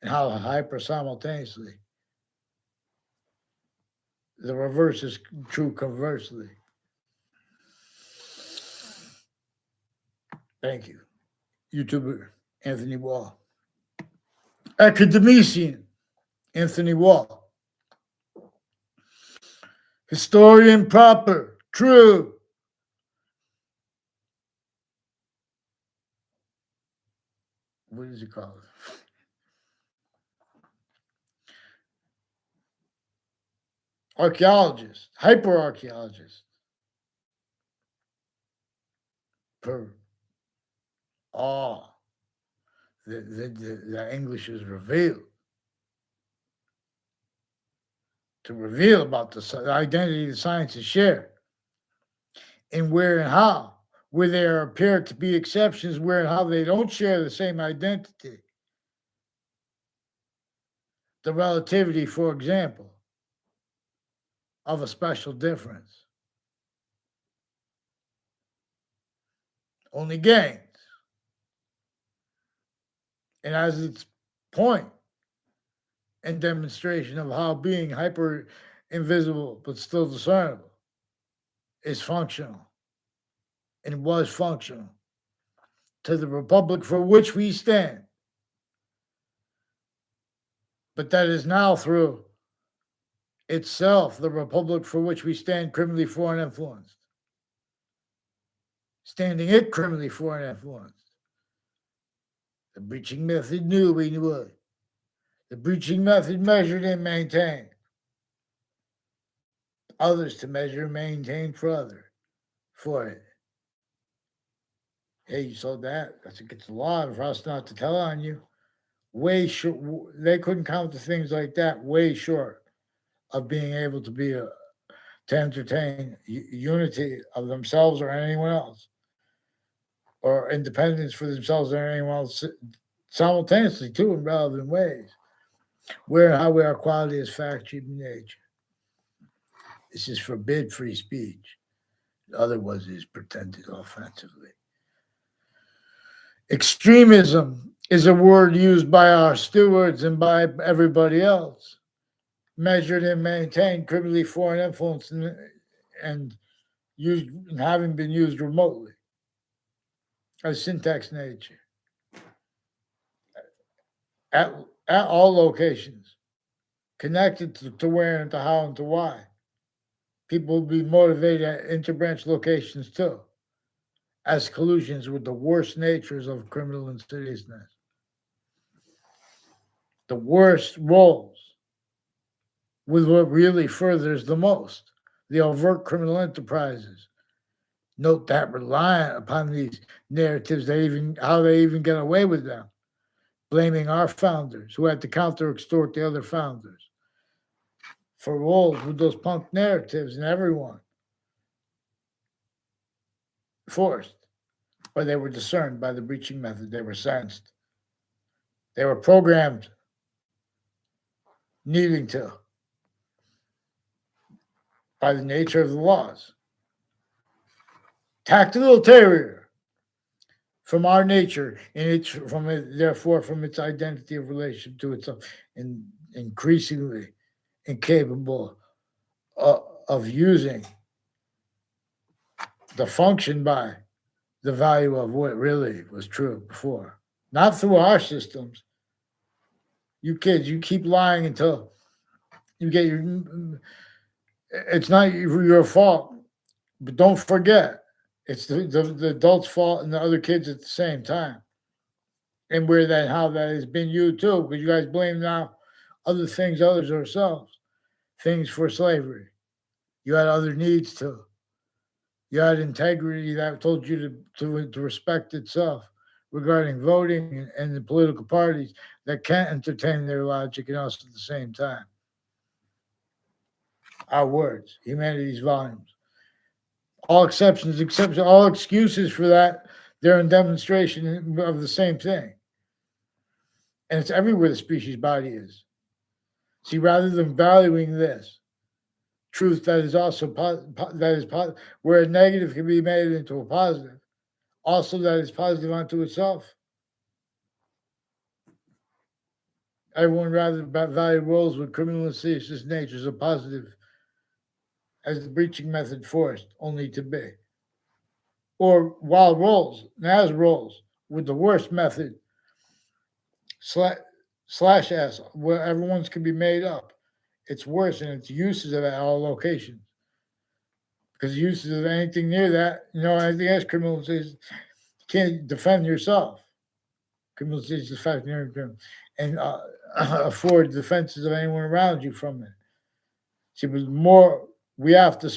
and how hyper simultaneously. The reverse is true conversely. Thank you. YouTuber Anthony Wall. Academician Anthony Wall. Historian proper, true. What is it called? Archaeologist, hyper-archaeologist. Per all the English is revealed. To reveal about the identity the sciences share. And where and how. Where there appear to be exceptions, where and how they don't share the same identity. The relativity, for example, of a special difference only gains. And as its point and demonstration of how being hyper invisible but still discernible is functional and was functional to the republic for which we stand. But that is now through itself the republic for which we stand criminally foreign influenced. Standing it criminally foreign influenced. The breaching method knew we would. The breaching method measured and maintained. Others to measure and maintain for it. Hey, you saw that? That's against the law for us not to tell on you. Way short. They couldn't count the things like that. Way short of being able to to entertain unity of themselves or anyone else, or independence for themselves or anyone else, simultaneously too in relevant ways. Where and how we are quality is fact, cheap nature. This is forbid free speech. The other was is pretended offensively. Extremism is a word used by our stewards and by everybody else measured and maintained criminally foreign influence and used and having been used remotely as syntax nature at, at all locations, connected to where and to how and to why. People will be motivated at interbranch locations too, as collusions with the worst natures of criminal insidiousness, the worst roles, with what really furthers the most, the overt criminal enterprises. Note that reliant upon these narratives, they even how they even get away with them, blaming our founders who had to counter extort the other founders for roles with those punk narratives, and everyone forced, but they were discerned by the breaching method. They were sensed. They were programmed, needing to, by the nature of the laws. Tactical terrier, from our nature, and it's from it, therefore from its identity of relation to itself, and increasingly incapable of using the function by the value of what really was true before. Not through our systems. You kids, you keep lying until you get your. It's not your fault, but don't forget, it's the adults' fault and the other kids at the same time. And where that, how that has been you too, because you guys blame now other things, others ourselves, things for slavery. You had other needs too. You had integrity that told you to respect itself regarding voting and the political parties that can't entertain their logic and us at the same time. Our words, humanity's volumes. All exceptions, all excuses for that, they're in demonstration of the same thing. And it's everywhere the species body is. See, rather than valuing this truth that is also where a negative can be made into a positive, also that is positive unto itself. Everyone rather value roles with criminal and seditious natures a positive as the breaching method forced only to be. Or while roles, as roles, with the worst method, slash S, where everyone's can be made up. It's worse in its uses of at all locations. Because uses of anything near that, anything else criminal says, you can't defend yourself. Criminal says the fact and afford defenses of anyone around you from it. See, but more we have to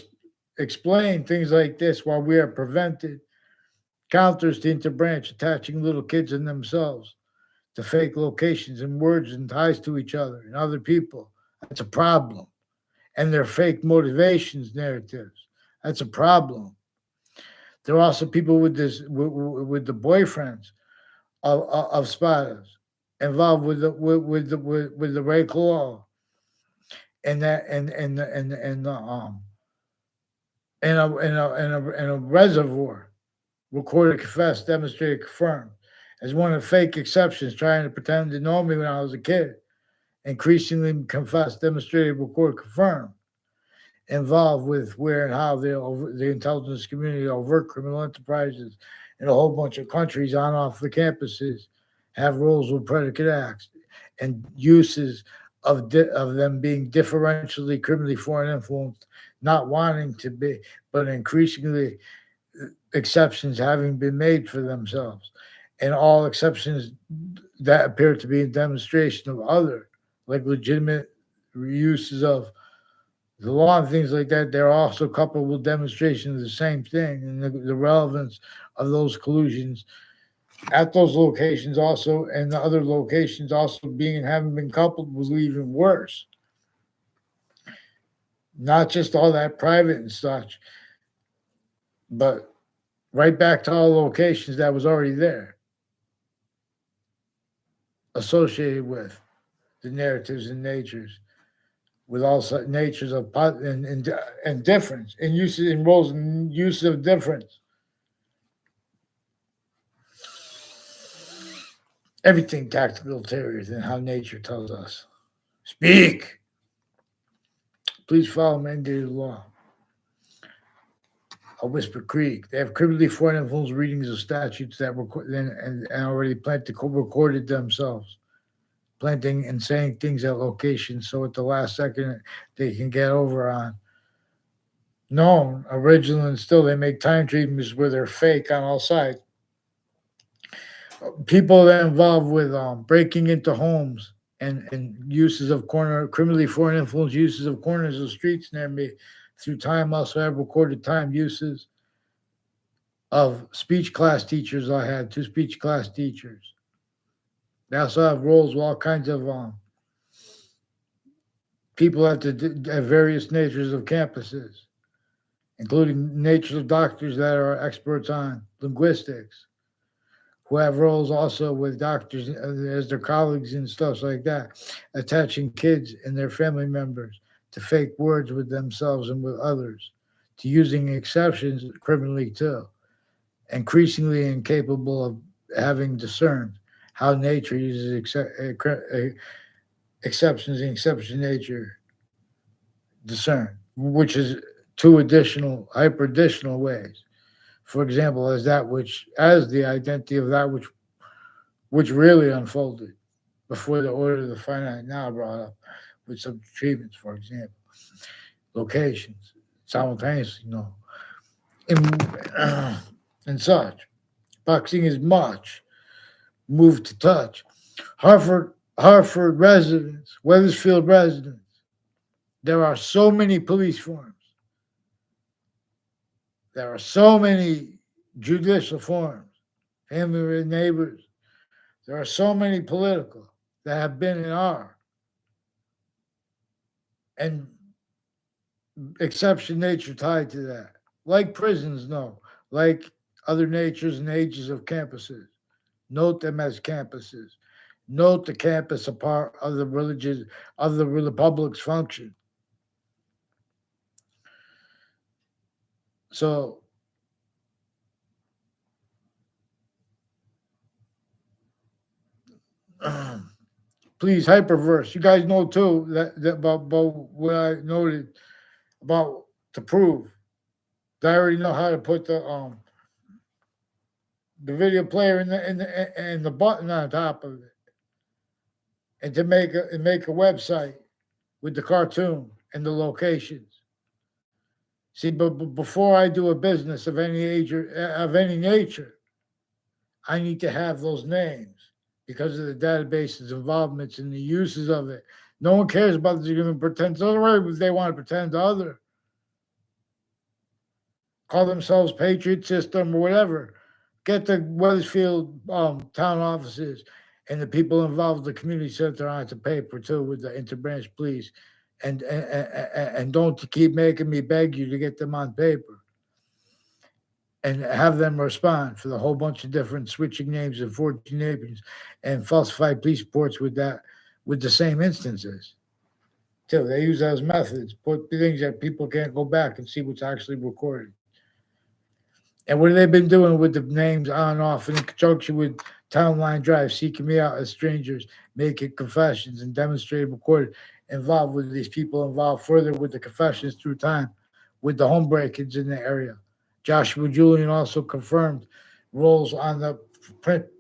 explain things like this while we are prevented counters to interbranch, attaching little kids in themselves to fake locations and words and ties to each other and other people. That's a problem. And their fake motivations, narratives. That's a problem. There are also people with this with the boyfriends of spotters involved with the rape law and that and in a reservoir, recorded, confessed, demonstrated, confirmed, as one of the fake exceptions, trying to pretend to know me when I was a kid. Increasingly confessed, demonstrated, recorded, confirmed, involved with where and how the intelligence community, overt criminal enterprises in a whole bunch of countries on off the campuses have roles with predicate acts and uses of them being differentially criminally foreign influenced, not wanting to be, but increasingly exceptions having been made for themselves, and all exceptions that appear to be a demonstration of other, like legitimate uses of the law and things like that. They're also coupled with demonstrations of the same thing, and the relevance of those collusions at those locations also, and the other locations also being and having been coupled with even worse. Not just all that private and such, but right back to all locations that was already there, associated with the narratives and natures, with all natures of and difference, and uses and roles and use of difference. Everything tactical terriers and how nature tells us. Speak. Please follow mandated law. Whisper Creek. They have criminally foreign influence readings of statutes that were and already recorded themselves, planting and saying things at locations so at the last second they can get over on. Known, original, and still they make time treatments where they're fake on all sides. People that are involved with breaking into homes and uses of criminally foreign influence uses of corners of streets near me through time also have recorded time uses of speech class teachers. I had 2 speech class teachers. They also have roles with all kinds of people at various natures of campuses, including natures of doctors that are experts on linguistics, who have roles also with doctors as their colleagues and stuff like that, attaching kids and their family members to fake words with themselves and with others, to using exceptions criminally too, increasingly incapable of having discerned how nature uses exceptions and exception nature discern, which is 2 additional hyper additional ways. For example, as the identity of that which really unfolded before the order of the finite now brought up with some treatments, for example, locations, simultaneously, and such. Boxing is much moved to touch. Hartford residents, Wethersfield residents. There are so many police forms. There are so many judicial forms, family and neighbors. There are so many political that have been and are. And exception nature tied to that. Like prisons, like other natures and ages of campuses. Note them as campuses. Note the campus a part of the republic's function. So please, Hyperverse. You guys know too that about what I noted about to prove. I already know how to put the video player in the button on top of it, and to make a website with the cartoon and the locations. See, but before I do a business of any age or of any nature, I need to have those names because of the database's involvements and the uses of it. No one cares about they're going to pretend to other if they want to pretend to other. Call themselves Patriot System or whatever. Get the Wethersfield town offices and the people involved in the community center onto paper too with the interbranch police. And don't keep making me beg you to get them on paper and have them respond for the whole bunch of different switching names and forging names and falsified police reports with the same instances. Too, they use those methods, put things that people can't go back and see what's actually recorded. And what have they been doing with the names on and off in conjunction with Town Line Drive, seeking me out as strangers, making confessions and demonstrated recorded involved with these people involved further with the confessions through time with the home break-ins in the area. Joshua Julian also confirmed roles on the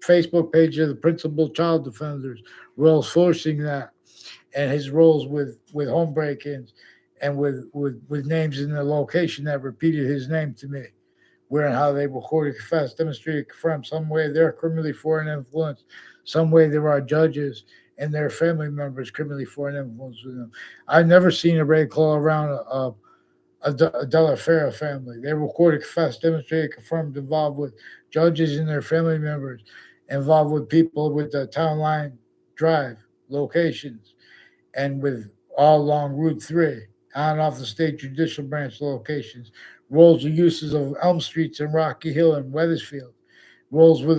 Facebook page of the Principal Child Defenders, roles forcing that, and his roles with home break-ins and with names in the location that repeated his name to me. Where and how they recorded, confessed, demonstrated, confirmed some way they're criminally foreign influence, some way there are judges and their family members criminally foreign influence with them. I've never seen a raid call around a De La Fera family. They recorded, confessed, demonstrated, confirmed, involved with judges and their family members, involved with people with the Town Line Drive locations, and with all along Route 3, on and off the state judicial branch locations. Roles of uses of Elm Streets and Rocky Hill and Wethersfield. Roles with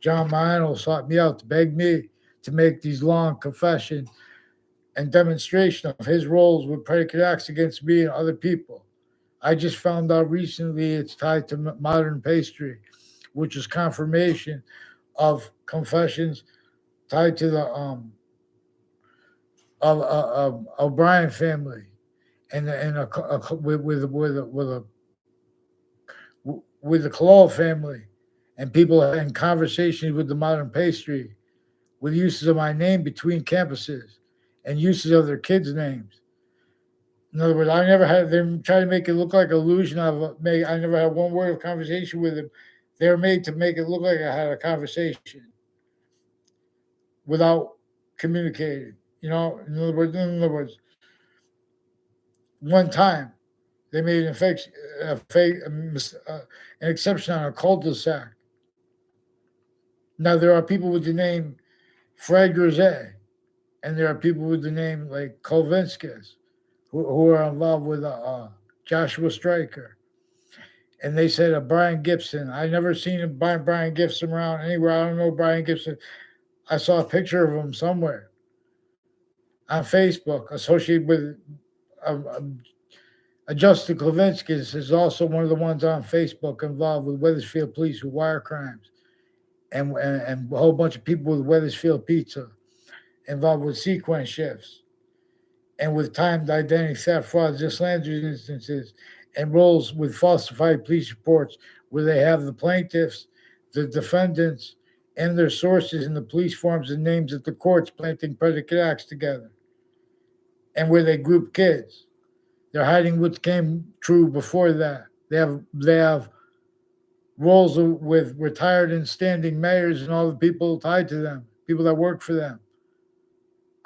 John Maino sought me out to beg me to make these long confessions and demonstration of his roles with predicate acts against me and other people. I just found out recently it's tied to Modern Pastry, which is confirmation of confessions tied to the of O'Brien family with the Kalal family, and people having conversations with the modern pastry, with uses of my name between campuses, and uses of their kids' names. In other words, I never had them try to make it look like illusion of me. I never had one word of conversation with them. They were made to make it look like I had a conversation without communicating. In other words, one time they made an exception on a cul-de-sac. Now there are people with the name Fred Grisette, and there are people with the name like Kolvinskis who are involved with Joshua Stryker. And they said Brian Gibson. I never seen Brian Gibson around anywhere. I don't know Brian Gibson. I saw a picture of him somewhere on Facebook associated with Justin Klavinskis is also one of the ones on Facebook involved with Wethersfield Police with wire crimes, and a whole bunch of people with Wethersfield Pizza involved with sequence shifts and with timed identity theft, frauds, slanders instances, and roles with falsified police reports where they have the plaintiffs, the defendants, and their sources in the police forms and names at the courts planting predicate acts together, and where they group kids. They're hiding what came true before that. They have roles with retired and standing mayors and all the people tied to them, people that work for them,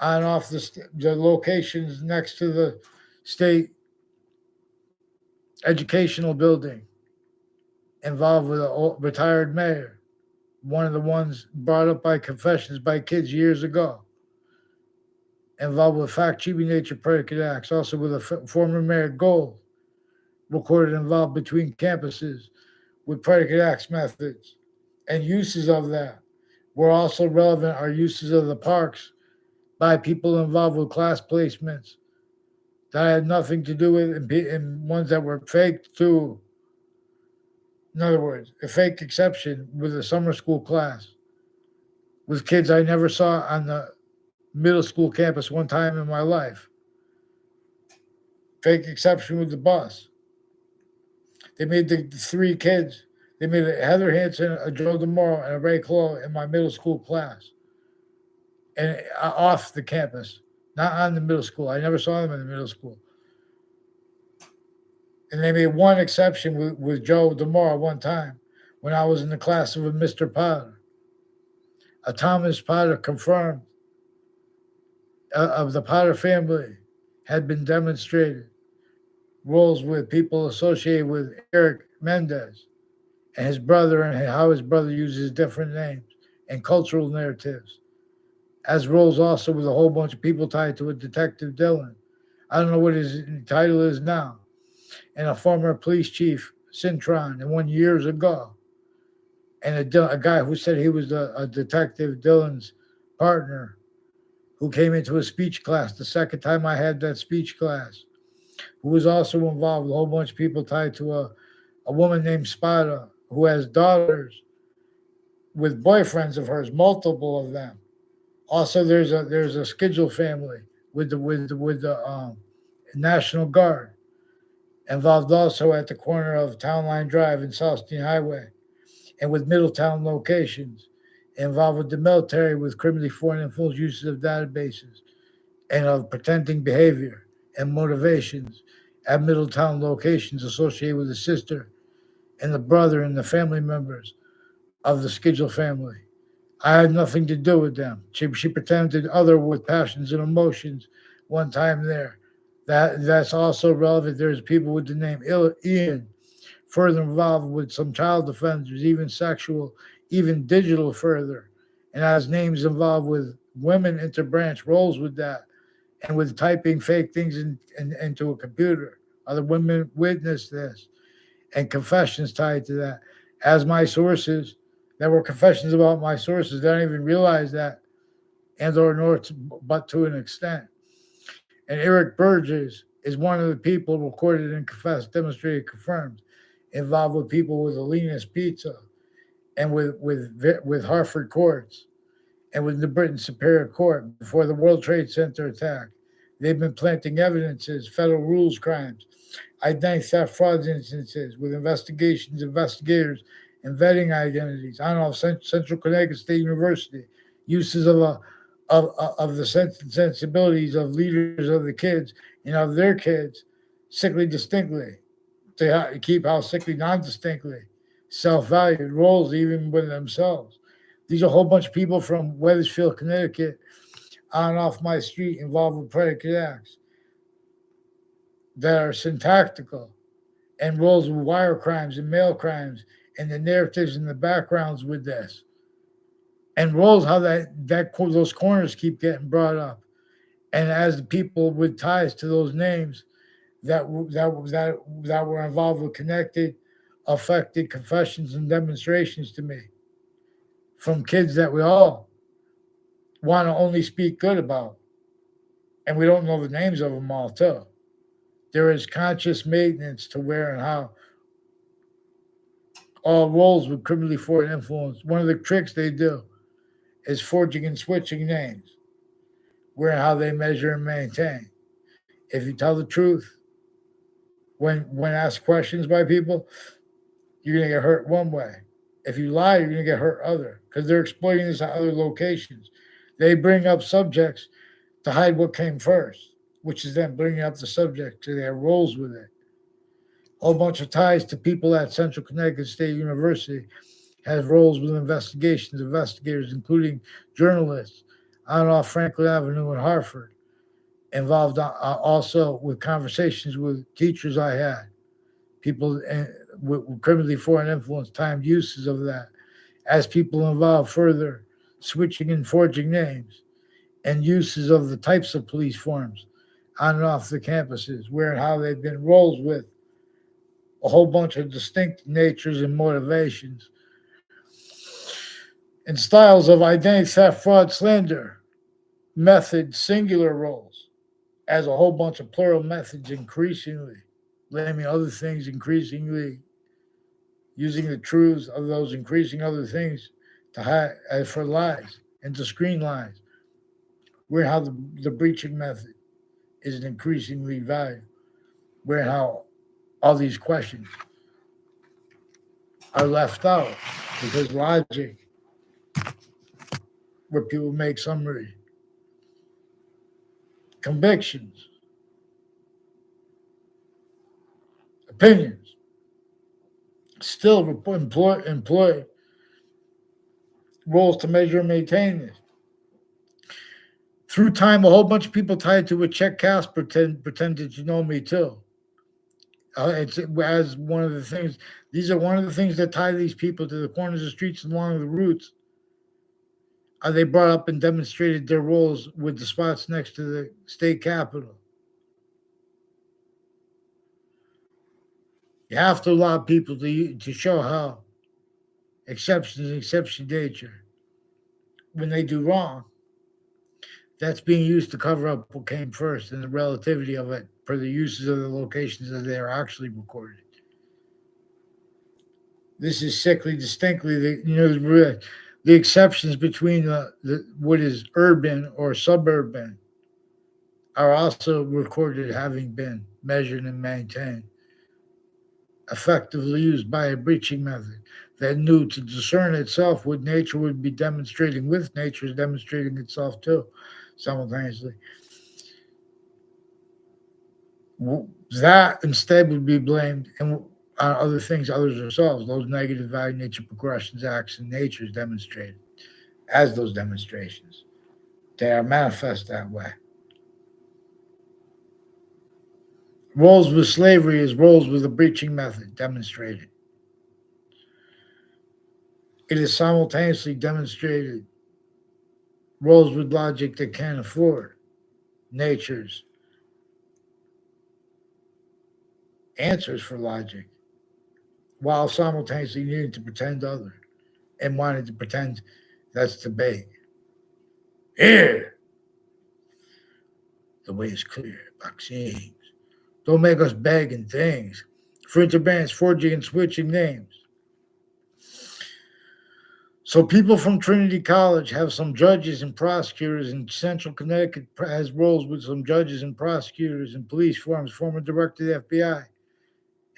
on off the locations next to the state educational building, involved with a retired mayor, one of the ones brought up by confessions by kids years ago, involved with fact-cheating nature predicate acts, also with a former mayor Gold, recorded involved between campuses with predicate acts methods and uses of that. Were also relevant are uses of the parks by people involved with class placements that had nothing to do with, and ones that were faked too. In other words, a fake exception with a summer school class with kids I never saw on the middle school campus one time in my life. Fake exception with the bus. They made the three kids. They made a Heather Hansen, a Joe DeMoro, and a Ray Clough in my middle school class, and off the campus, not on the middle school. I never saw them in the middle school. And they made one exception with Joe DeMoro one time when I was in the class of a Mr. Potter. A Thomas Potter confirmed of the Potter family had been demonstrated. Roles with people associated with Eric Mendez and his brother, and how his brother uses different names and cultural narratives. As roles also with a whole bunch of people tied to a Detective Dillon. I don't know what his title is now. And a former police chief, Cintron, and one years ago. And a guy who said he was a Detective Dillon's partner who came into a speech class the second time I had that speech class, who was also involved with a whole bunch of people tied to a woman named Spada who has daughters with boyfriends of hers, multiple of them. Also, there's a Schedule family with the National Guard involved also at the corner of Town Line Drive and Southstein Highway, and with Middletown locations involved with the military with criminally foreign influence uses of databases and of pretending behavior and motivations at Middletown locations associated with the sister and the brother and the family members of the Schedule family. I had nothing to do with them. She pretended other with passions and emotions one time there. That's also relevant. There's people with the name Ian, further involved with some child offenders, even sexual, even digital further, and has names involved with women interbranch roles with that, and with typing fake things into a computer. Other women witnessed this, and confessions tied to that. As my sources, there were confessions about my sources. They don't even realize that, and or nor but to an extent. And Eric Burgess is one of the people recorded and confessed, demonstrated, confirmed, involved with people with Alina's Pizza, and with Hartford courts, and with the Britain Superior Court before the World Trade Center attack. They've been planting evidences, federal rules crimes, identity theft fraud instances with investigators, and vetting identities. I don't know, Central Connecticut State University, uses of the sensibilities of leaders of the kids and of their kids, sickly distinctly, to keep how sickly non-distinctly, self-valued roles even with themselves. These are a whole bunch of people from Weathersfield, Connecticut, on and off my street involved with predicate acts that are syntactical and roles with wire crimes and mail crimes and the narratives and the backgrounds with this. And roles how those corners keep getting brought up. And as the people with ties to those names that were involved with connected, affected confessions and demonstrations to me from kids that we all want to only speak good about. And we don't know the names of them all, too. There is conscious maintenance to where and how all roles with criminally foreign influence. One of the tricks they do is forging and switching names, where and how they measure and maintain. If you tell the truth, when asked questions by people, you're gonna get hurt one way. If you lie, you're gonna get hurt other, because they're exploiting this at other locations. They bring up subjects to hide what came first, which is then bringing up the subject to their roles with it. A whole bunch of ties to people at Central Connecticut State University has roles with investigators, including journalists on and off Franklin Avenue in Hartford, involved also with conversations with teachers I had, people with criminally foreign influence, timed uses of that, as people involved further switching and forging names and uses of the types of police forms on and off the campuses, where and how they've been roles with a whole bunch of distinct natures and motivations and styles of identity theft, fraud, slander, method, singular roles, as a whole bunch of plural methods increasingly, blaming other things increasingly, using the truths of those increasing other things to hide for lies and to screen lies, where how the breaching method is an increasingly valued, where how all these questions are left out because logic, where people make summary convictions, opinions, still employ roles to measure and maintain this. Through time, a whole bunch of people tied to a check cast pretended to know me too. It's as one of the things. These are one of the things that tie these people to the corners of streets and along the routes. They brought up and demonstrated their roles with the spots next to the state capitol. You have to allow people to show how exception nature. When they do wrong, that's being used to cover up what came first and the relativity of it for the uses of the locations that they are actually recorded. This is sickly distinctly the exceptions between the what is urban or suburban are also recorded having been measured and maintained, effectively used by a breaching method that knew to discern itself what nature would be demonstrating with nature is demonstrating itself too, simultaneously. That instead would be blamed on other things, others themselves, those negative value nature progressions, acts, and natures demonstrated as those demonstrations. They are manifest that way. Roles with slavery is roles with a breaching method demonstrated. It is simultaneously demonstrated roles with logic that can't afford nature's answers for logic, while simultaneously needing to pretend other and wanting to pretend that's debate. Here, the way is clear, vaccines. Don't make us begging things. For interbands, forging and switching names. So people from Trinity College have some judges and prosecutors, and Central Connecticut has roles with some judges and prosecutors and police forms, former director of the FBI,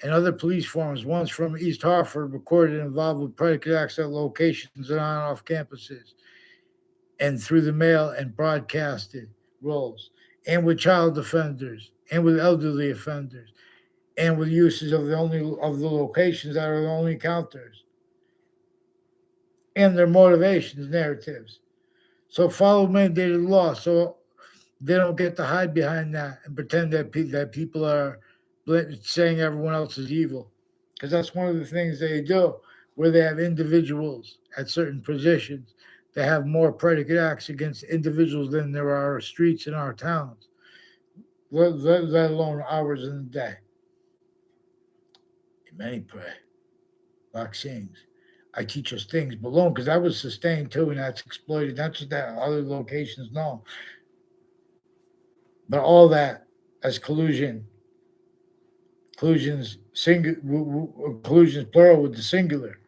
and other police forms. One's from East Hartford, recorded involved with predicate acts at locations and on off campuses, and through the mail and broadcasted roles, and with child offenders, and with elderly offenders, and with uses of the locations that are the only counters, and their motivations, narratives. So follow mandated law, so they don't get to hide behind that and pretend that people are saying everyone else is evil, because that's one of the things they do, where they have individuals at certain positions that have more predicate acts against individuals than there are streets in our towns, let alone hours in the day. Many pray. Vaccines. I teach us things below because that was sustained too, and that's exploited. Not just that other locations know, but all that as collusions collusions plural with the singular,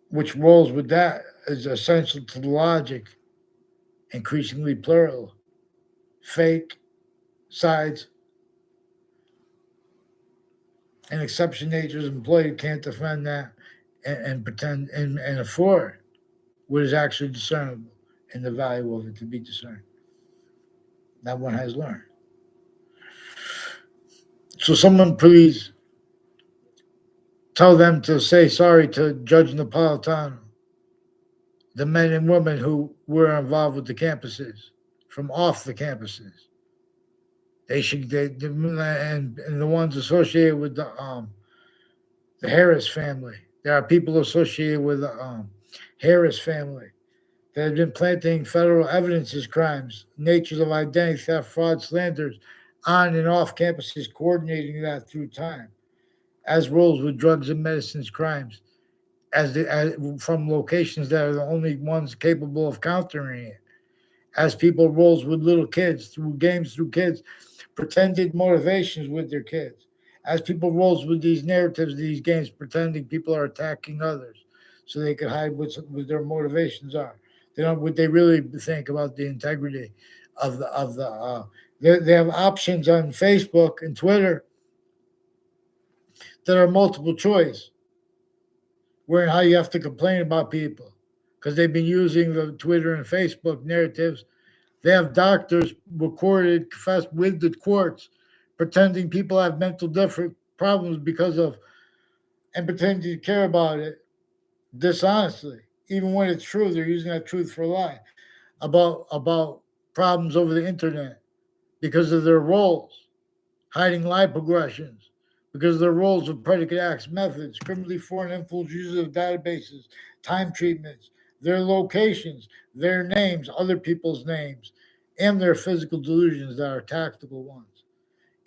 which rolls with that is essential to the logic, increasingly plural, fake sides, and exception natures employed can't defend that and pretend and afford what is actually discernible and the value of it to be discerned. That one has learned. So someone please tell them to say sorry to Judge Napolitano, the men and women who were involved with the campuses, from off the campuses. They should, and the ones associated with the Harris family. There are people associated with the Harris family that have been planting federal evidence as crimes, natures of identity theft, fraud, slanders, on and off campuses, coordinating that through time, as roles with drugs and medicines crimes, from locations that are the only ones capable of countering it, as people roles with little kids through games, through kids, pretended motivations with their kids, as people roles with these narratives, these games, pretending people are attacking others so they can hide what their motivations are. They don't what they really think about the integrity of the. They have options on Facebook and Twitter that are multiple choice, where how you have to complain about people because they've been using the Twitter and Facebook narratives. They have doctors recorded, confessed with the courts, pretending people have mental different problems because of, and pretending to care about it dishonestly. Even when it's true, they're using that truth for a lie about problems over the internet because of their roles, hiding lie progressions, because of their roles of predicate acts, methods, criminally foreign influence, uses of databases, time treatments, their locations, their names, other people's names, and their physical delusions that are tactical ones,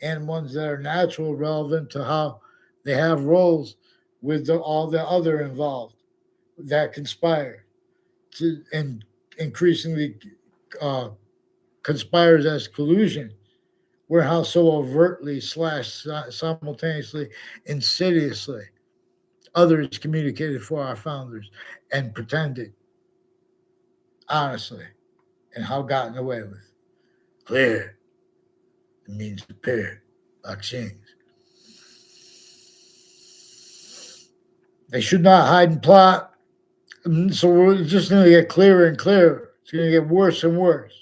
and ones that are natural, relevant to how they have roles with all the other involved that conspire to, and increasingly conspires as collusion, where how so overtly slash simultaneously insidiously others communicated for our founders and pretended honestly, and how gotten away with. Clear, it means appear, vaccines. They should not hide and plot. So we're just going to get clearer and clearer. It's going to get worse and worse.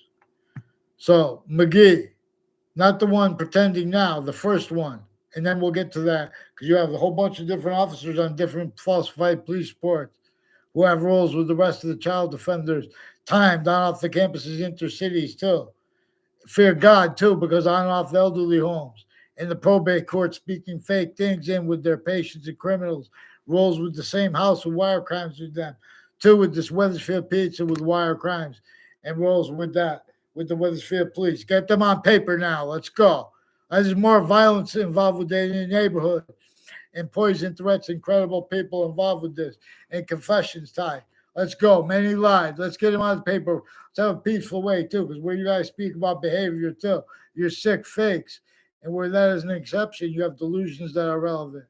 So McGee, not the one pretending now, the first one. And then we'll get to that because you have a whole bunch of different officers on different falsified police reports who have roles with the rest of the child offenders, timed on off the campuses, intercities too. Fear God too, because on and off the elderly homes. In the probate court, speaking fake things in with their patients and criminals, rolls with the same house with wire crimes with them. Two with this Weathersfield pizza with wire crimes, and rolls with that with the Weathersfield police. Get them on paper now. Let's go. There's more violence involved with the neighborhood, and poison threats, incredible people involved with this, and confessions tied. Let's go. Many lied. Let's get them on the paper. Let's have a peaceful way, too, because where you guys speak about behavior, too, you're sick fakes. And where that is an exception, you have delusions that are relevant.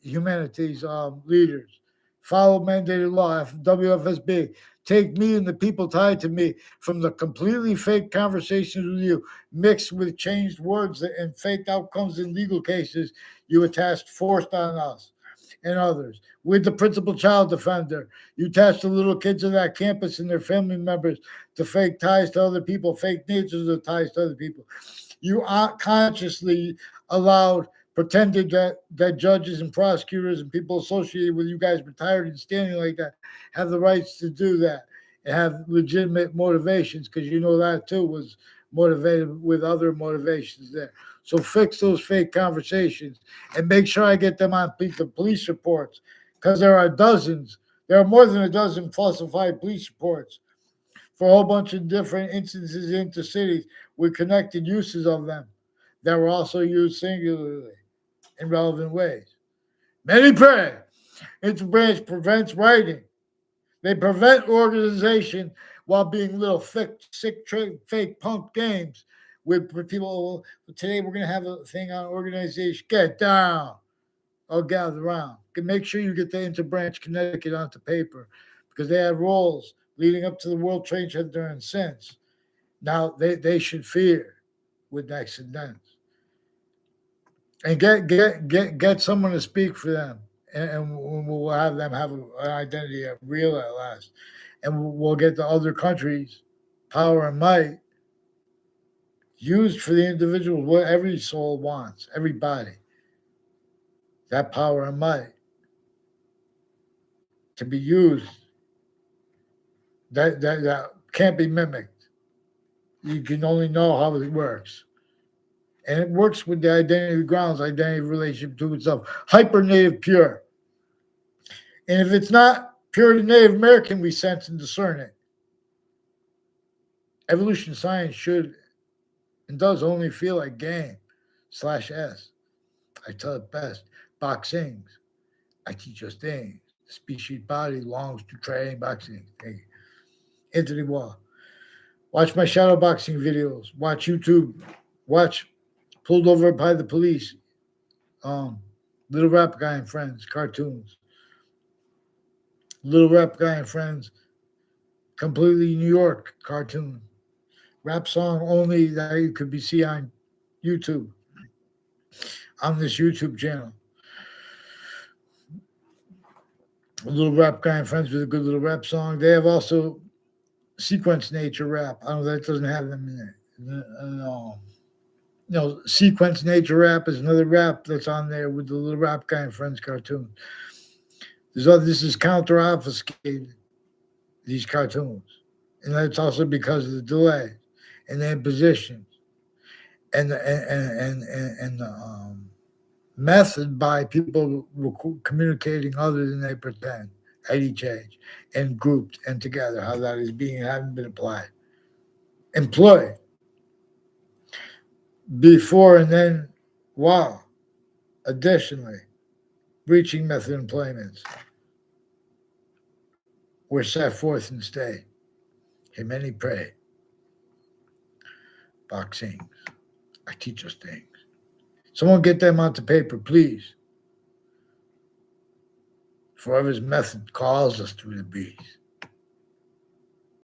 Humanity's leaders. follow mandated law, WFSB. Take me and the people tied to me from the completely fake conversations with you, mixed with changed words and fake outcomes in legal cases you attached forced on us and others. With the principal child defender, you attached the little kids of that campus and their family members to fake ties to other people, fake natures of ties to other people. You consciously allowed, pretended that judges and prosecutors and people associated with you guys retired and standing like that have the rights to do that and have legitimate motivations, because you know that too was motivated with other motivations there. So fix those fake conversations and make sure I get them on the police reports, because there are dozens. There are more than a dozen falsified police reports for a whole bunch of different instances into cities with connected uses of them that were also used singularly in relevant ways. Many pray. Interbranch prevents writing. They prevent organization while being little sick, fake punk games with people. Today we're going to have a thing on organization. Get down. I'll gather around. Make sure you get the Interbranch Connecticut onto paper, because they had roles leading up to the World Trade Center and since. Now they should fear with next and then. And get someone to speak for them, and we'll have them have an identity real at last, and we'll get the other countries power and might used for the individual, what every soul wants, everybody. That power and might to be used, that can't be mimicked. You can only know how it works. And it works with the identity grounds, identity relationship to itself. Hyper native pure. And if it's not pure to Native American, we sense and discern it. Evolution science should and does only feel like game /S. I tell it best. Boxing. I teach us things. The species body belongs to training boxing. Anthony Wall. Watch my shadow boxing videos. Watch YouTube. Watch Pulled Over by the Police. Little Rap Guy and Friends cartoons. Little Rap Guy and Friends, completely New York cartoon. Rap song only that you could be see on YouTube. On this YouTube channel. A Little Rap Guy and Friends with a good little rap song. They have also sequence nature rap. I don't know, that doesn't have them in it. No. Sequence nature rap is another rap that's on there with the Little Rap Guy and Friends cartoon. This is counter obfuscated, these cartoons. And that's also because of the delay and the impositions and the method by people communicating other than they pretend at each age and grouped and together, how that is having been employed before and then while additionally breaching method employments were set forth and stay. Hey, many pray. Boxing. I teach us things. Someone get them onto paper, please. Forever's method calls us through the breeze.